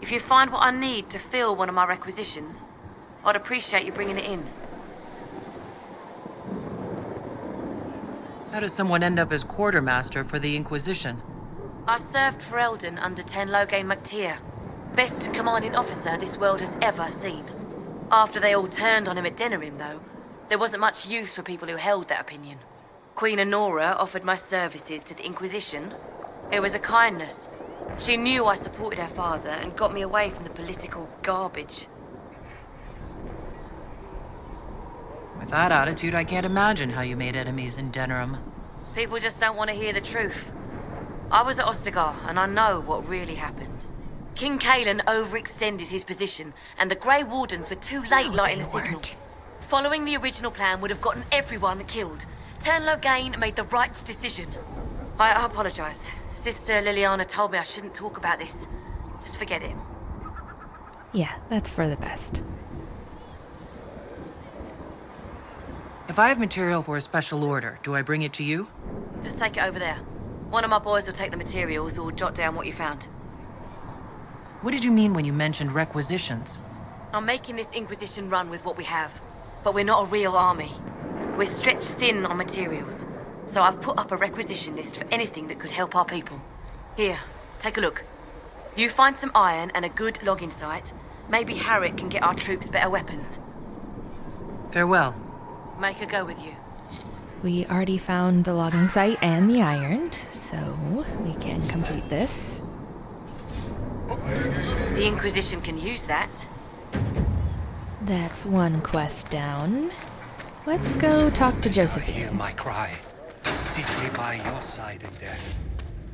If you find what I need to fill one of my requisitions, I'd appreciate you bringing it in. How does someone end up as quartermaster for the Inquisition? I served for Eldon under Ten Loghain MacTier, best commanding officer this world has ever seen. After they all turned on him at Denerim, though, there wasn't much use for people who held that opinion. Queen Honora offered my services to the Inquisition. It was a kindness. She knew I supported her father and got me away from the political garbage. With that attitude, I can't imagine how you made enemies in Denerim. People just don't want to hear the truth. I was at Ostagar, and I know what really happened. King Cailan overextended his position, and the Grey Wardens were too late lighting the signal. Following the original plan would have gotten everyone killed. Ten Loghain made the right decision. I apologize. Sister Liliana told me I shouldn't talk about this. Just forget it. Yeah, that's for the best. If I have material for a special order, do I bring it to you? Just take it over there. One of my boys will take the materials or jot down what you found. What did you mean when you mentioned requisitions? I'm making this Inquisition run with what we have, but we're not a real army. We're stretched thin on materials, so I've put up a requisition list for anything that could help our people. Here, take a look. You find some iron and a good logging site, maybe Harriet can get our troops better weapons. Farewell. Make a go with you. We already found the logging site and the iron, so we can complete this. The Inquisition can use that. That's one quest down. Let's go talk to Josephine. Hear my cry. Seat me by your side in death.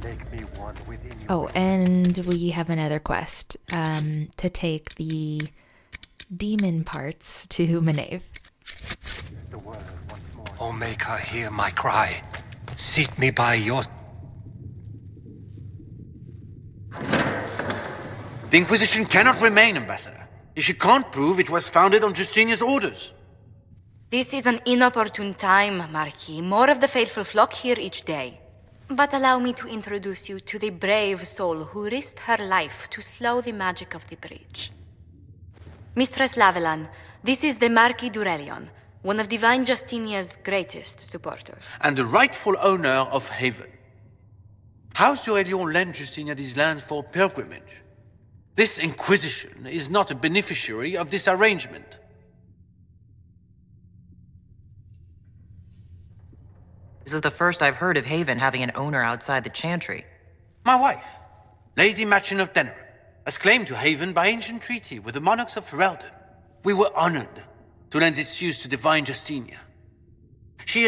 Make me one within you. Oh, and we have another quest to take the demon parts to Menave. O Maker, hear my cry. Seat me by your... The Inquisition cannot remain, Ambassador, if you can't prove it was founded on Justinia's orders. This is an inopportune time, Marquis. More of the faithful flock here each day. But allow me to introduce you to the brave soul who risked her life to slow the magic of the breach. Mistress Lavelan, this is the Marquis d'Aurelion, one of Divine Justinia's greatest supporters. And the rightful owner of Haven. House d'Aurelion lent Justinia these lands for pilgrimage. This Inquisition is not a beneficiary of this arrangement. This is the first I've heard of Haven having an owner outside the Chantry. My wife, Lady Machin of Denerim, has claimed to Haven by ancient treaty with the monarchs of Ferelden. We were honored to lend its use to Divine Justinia. She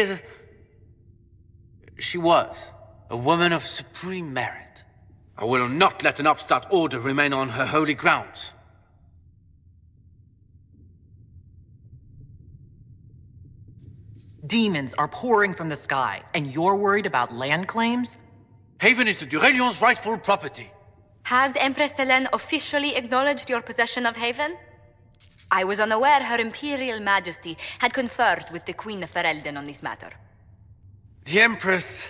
was a woman of supreme merit. I will not let an upstart order remain on her holy grounds. Demons are pouring from the sky, and you're worried about land claims? Haven is the d'Aurelion's rightful property. Has Empress Selene officially acknowledged your possession of Haven? I was unaware Her Imperial Majesty had conferred with the Queen of Ferelden on this matter. The Empress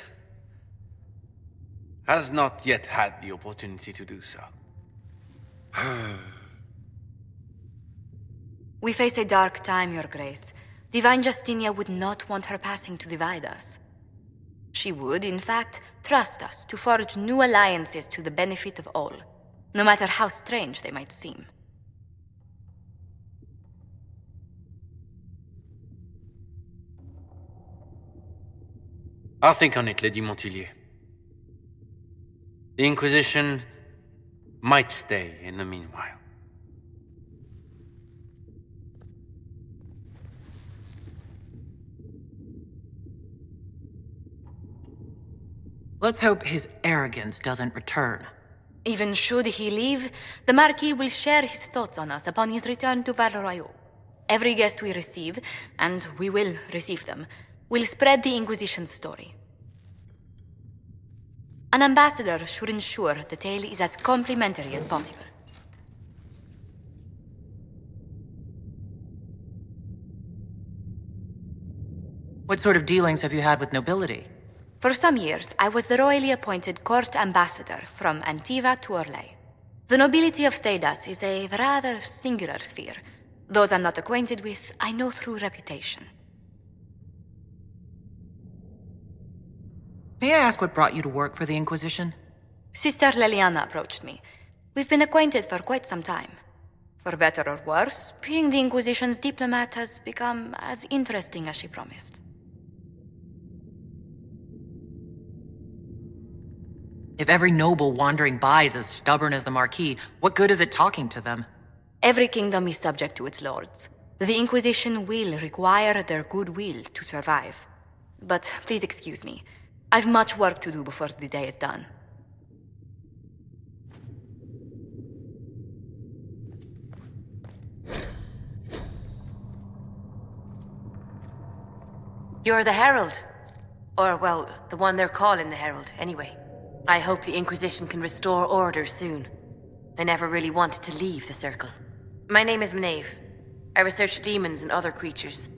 has not yet had the opportunity to do so. We face a dark time, Your Grace. Divine Justinia would not want her passing to divide us. She would, in fact, trust us to forge new alliances to the benefit of all, no matter how strange they might seem. I'll think on it, Lady Montillier. The Inquisition might stay in the meanwhile. Let's hope his arrogance doesn't return. Even should he leave, the Marquis will share his thoughts on us upon his return to Val Royeaux. Every guest we receive, and we will receive them, will spread the Inquisition's story. An ambassador should ensure the tale is as complimentary as possible. What sort of dealings have you had with nobility? For some years, I was the royally appointed court ambassador from Antiva to Orlais. The nobility of Thedas is a rather singular sphere. Those I'm not acquainted with, I know through reputation. May I ask what brought you to work for the Inquisition? Sister Leliana approached me. We've been acquainted for quite some time. For better or worse, being the Inquisition's diplomat has become as interesting as she promised. If every noble wandering by is as stubborn as the Marquis, what good is it talking to them? Every kingdom is subject to its lords. The Inquisition will require their goodwill to survive. But please excuse me. I've much work to do before the day is done. You're the Herald. Or, well, the one they're calling the Herald, anyway. I hope the Inquisition can restore order soon. I never really wanted to leave the Circle. My name is Menave. I research demons and other creatures.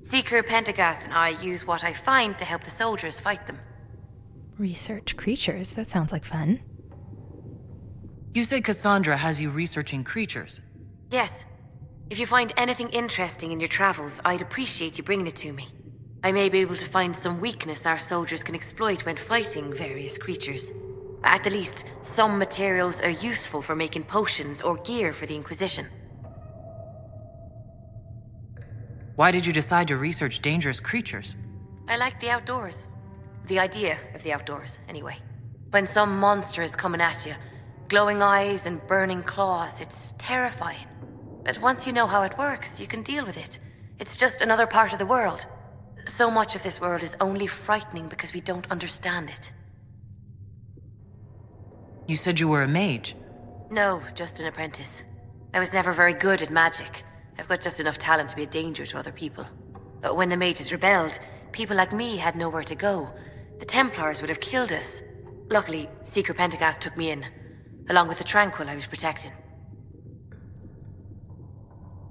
Seeker Pentagast and I use what I find to help the soldiers fight them. Research creatures? That sounds like fun. You say Cassandra has you researching creatures. Yes. If you find anything interesting in your travels, I'd appreciate you bringing it to me. I may be able to find some weakness our soldiers can exploit when fighting various creatures. At the least, some materials are useful for making potions or gear for the Inquisition. Why did you decide to research dangerous creatures? I like the outdoors. The idea of the outdoors, anyway. When some monster is coming at you, glowing eyes and burning claws, it's terrifying. But once you know how it works, you can deal with it. It's just another part of the world. So much of this world is only frightening because we don't understand it. You said you were a mage. No, just an apprentice. I was never very good at magic. I've got just enough talent to be a danger to other people. But when the mages rebelled, people like me had nowhere to go. The Templars would have killed us. Luckily, Seeker Pentagast took me in, along with the Tranquil I was protecting.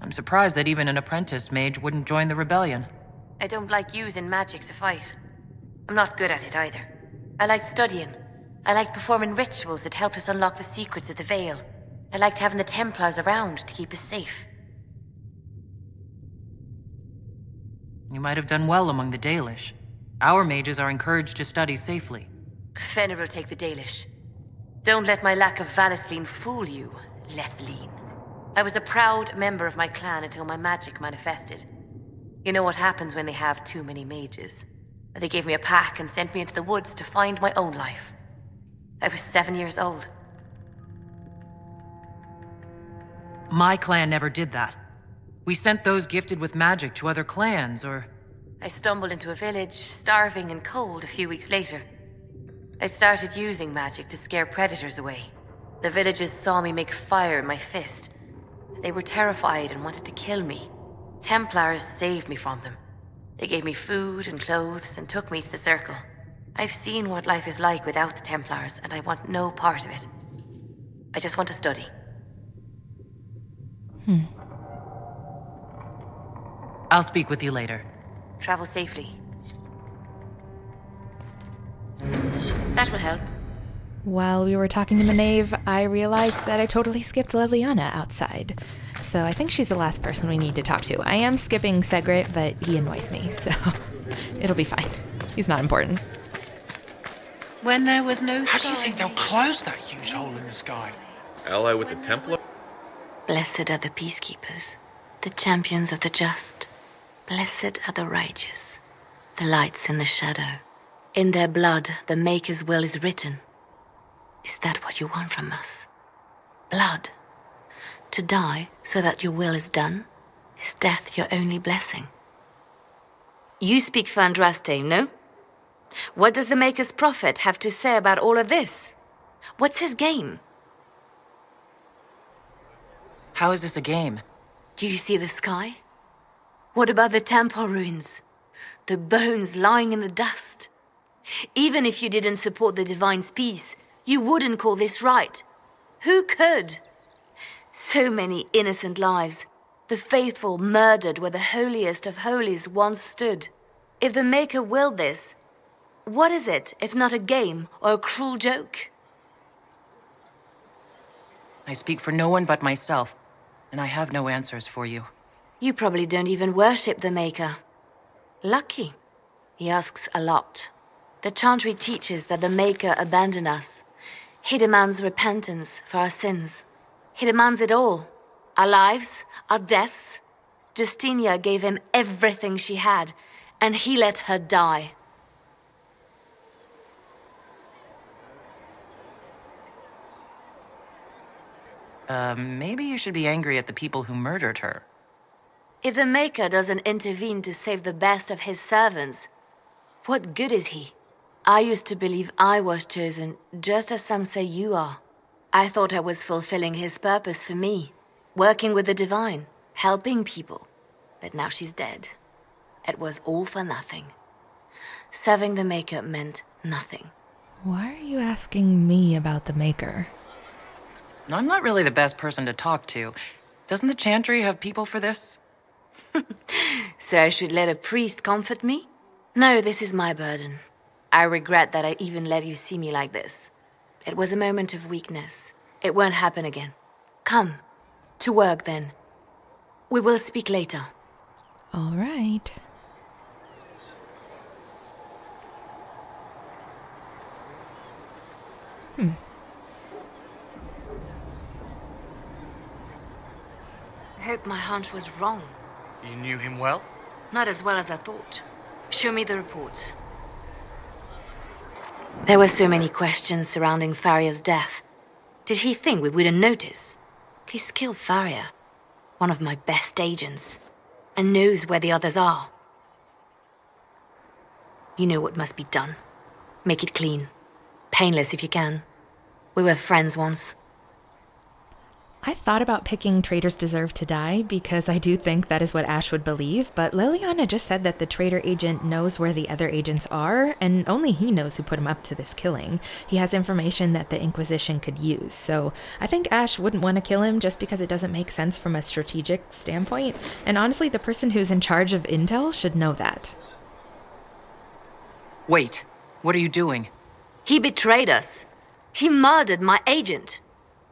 I'm surprised that even an apprentice mage wouldn't join the rebellion. I don't like using magic to fight. I'm not good at it either. I liked studying. I liked performing rituals that helped us unlock the secrets of the Veil. I liked having the Templars around to keep us safe. You might have done well among the Dalish. Our mages are encouraged to study safely. Fenrir will take the Dalish. Don't let my lack of Valisleen fool you, Lethleen. I was a proud member of my clan until my magic manifested. You know what happens when they have too many mages. They gave me a pack and sent me into the woods to find my own life. I was 7 years old. My clan never did that. We sent those gifted with magic to other clans, or... I stumbled into a village, starving and cold, a few weeks later. I started using magic to scare predators away. The villagers saw me make fire in my fist. They were terrified and wanted to kill me. Templars saved me from them. They gave me food and clothes and took me to the Circle. I've seen what life is like without the Templars, and I want no part of it. I just want to study. I'll speak with you later. Travel safely. That will help. While we were talking to Menave, I realized that I totally skipped Leliana outside. So I think she's the last person we need to talk to. I am skipping Segret, but he annoys me, so it'll be fine. He's not important. When there was no How do you think they'll close that huge hole in the sky? Ally with the Templar? Blessed are the peacekeepers, the champions of the just. Blessed are the righteous, the lights in the shadow. In their blood, the Maker's will is written. Is that what you want from us? Blood? To die so that your will is done? Is death your only blessing? You speak for Andraste, no? What does the Maker's prophet have to say about all of this? What's his game? How is this a game? Do you see the sky? What about the temple ruins? The bones lying in the dust? Even if you didn't support the Divine's peace, you wouldn't call this right. Who could? So many innocent lives. The faithful murdered where the holiest of holies once stood. If the Maker willed this, what is it if not a game or a cruel joke? I speak for no one but myself, and I have no answers for you. You probably don't even worship the Maker. Lucky. He asks a lot. The Chantry teaches that the Maker abandoned us. He demands repentance for our sins. He demands it all. Our lives, our deaths. Justinia gave him everything she had, and he let her die. Maybe you should be angry at the people who murdered her. If the Maker doesn't intervene to save the best of his servants, what good is he? I used to believe I was chosen, just as some say you are. I thought I was fulfilling his purpose for me, working with the Divine, helping people. But now she's dead. It was all for nothing. Serving the Maker meant nothing. Why are you asking me about the Maker? I'm not really the best person to talk to. Doesn't the Chantry have people for this? So I should let a priest comfort me? No, this is my burden. I regret that I even let you see me like this. It was a moment of weakness. It won't happen again. Come. To work, then. We will speak later. All right. I hope my hunch was wrong. You knew him well? Not as well as I thought. Show me the reports. There were so many questions surrounding Faria's death. Did he think we wouldn't notice? He's killed Faria, one of my best agents, and knows where the others are. You know what must be done. Make it clean. Painless if you can. We were friends once. I thought about picking traitors deserve to die because I do think that is what Ash would believe, but Liliana just said that the traitor agent knows where the other agents are, and only he knows who put him up to this killing. He has information that the Inquisition could use, so I think Ash wouldn't want to kill him just because it doesn't make sense from a strategic standpoint, and honestly, the person who's in charge of intel should know that. Wait, what are you doing? He betrayed us. He murdered my agent.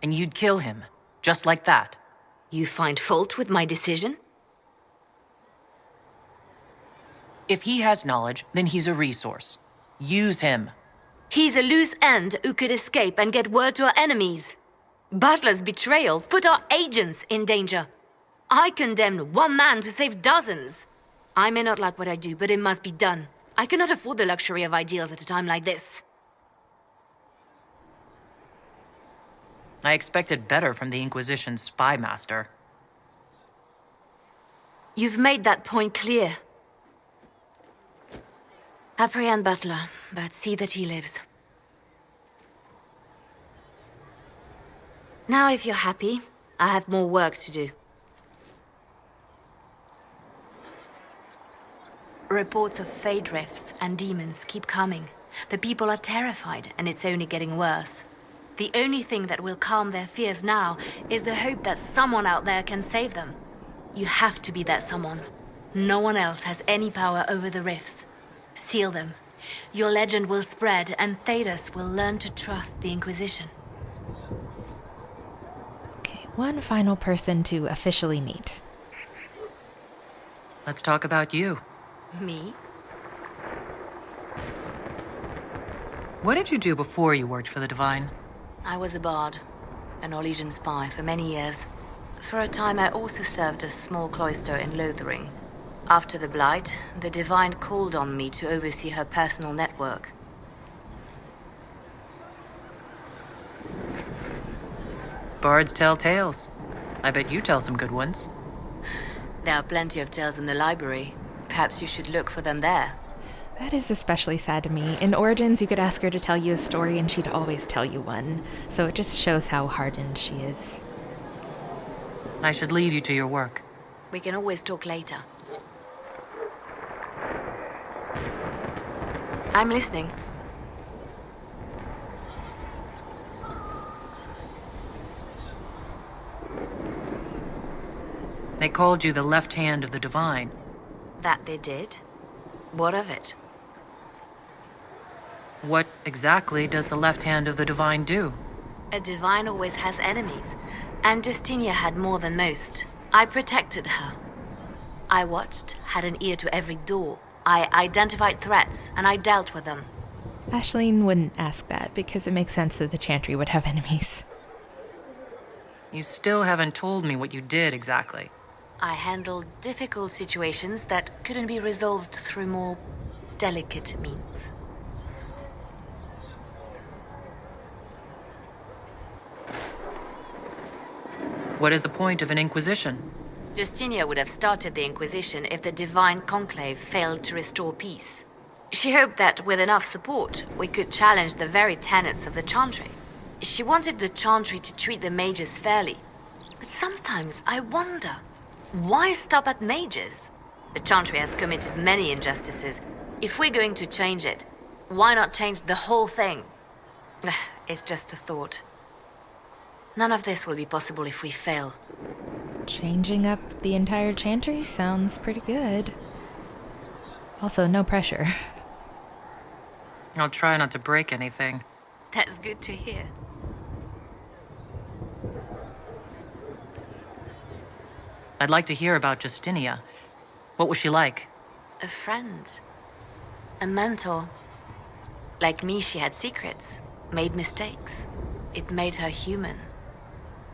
And you'd kill him? Just like that? You find fault with my decision? If he has knowledge, then he's a resource. Use him. He's a loose end who could escape and get word to our enemies. Butler's betrayal put our agents in danger. I condemned one man to save dozens. I may not like what I do, but it must be done. I cannot afford the luxury of ideals at a time like this. I expected better from the Inquisition's spy master. You've made that point clear. Apprehend Butler, but see that he lives. Now, if you're happy, I have more work to do. Reports of fade rifts and demons keep coming. The people are terrified, and it's only getting worse. The only thing that will calm their fears now is the hope that someone out there can save them. You have to be that someone. No one else has any power over the rifts. Seal them. Your legend will spread, and Thedas will learn to trust the Inquisition. Okay, one final person to officially meet. Let's talk about you. Me? What did you do before you worked for the Divine? I was a bard, an Orlesian spy for many years. For a time I also served a small cloister in Lothering. After the Blight, the Divine called on me to oversee her personal network. Bards tell tales. I bet you tell some good ones. There are plenty of tales in the library. Perhaps you should look for them there. That is especially sad to me. In Origins, you could ask her to tell you a story and she'd always tell you one. So it just shows how hardened she is. I should leave you to your work. We can always talk later. I'm listening. They called you the left hand of the Divine. That they did. What of it? What exactly does the left hand of the Divine do? A divine always has enemies, and Justinia had more than most. I protected her. I watched, had an ear to every door. I identified threats, and I dealt with them. Aislin wouldn't ask that because it makes sense that the Chantry would have enemies. You still haven't told me what you did exactly. I handled difficult situations that couldn't be resolved through more delicate means. What is the point of an Inquisition? Justinia would have started the Inquisition if the Divine Conclave failed to restore peace. She hoped that with enough support, we could challenge the very tenets of the Chantry. She wanted the Chantry to treat the mages fairly. But sometimes I wonder, why stop at mages? The Chantry has committed many injustices. If we're going to change it, why not change the whole thing? It's just a thought. None of this will be possible if we fail. Changing up the entire Chantry sounds pretty good. Also, no pressure. I'll try not to break anything. That's good to hear. I'd like to hear about Justinia. What was she like? A friend. A mentor. Like me, she had secrets, made mistakes. It made her human.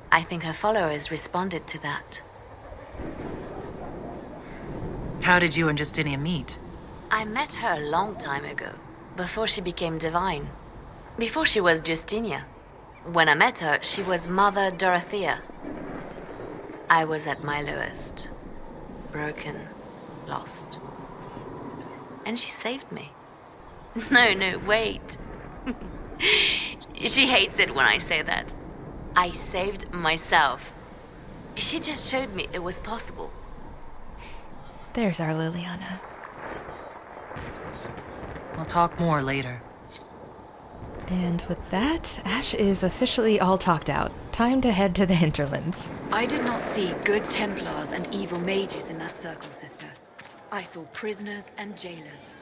I think her followers responded to that. How did you and Justinia meet? I met her a long time ago, before she became divine. Before she was Justinia. When I met her, she was Mother Dorothea. I was at my lowest. Broken, lost. And she saved me. No, wait. She hates it when I say that. I saved myself. She just showed me it was possible. There's our Liliana. We'll talk more later. And with that, Ash is officially all talked out. Time to head to the hinterlands. I did not see good Templars and evil mages in that circle, sister. I saw prisoners and jailers.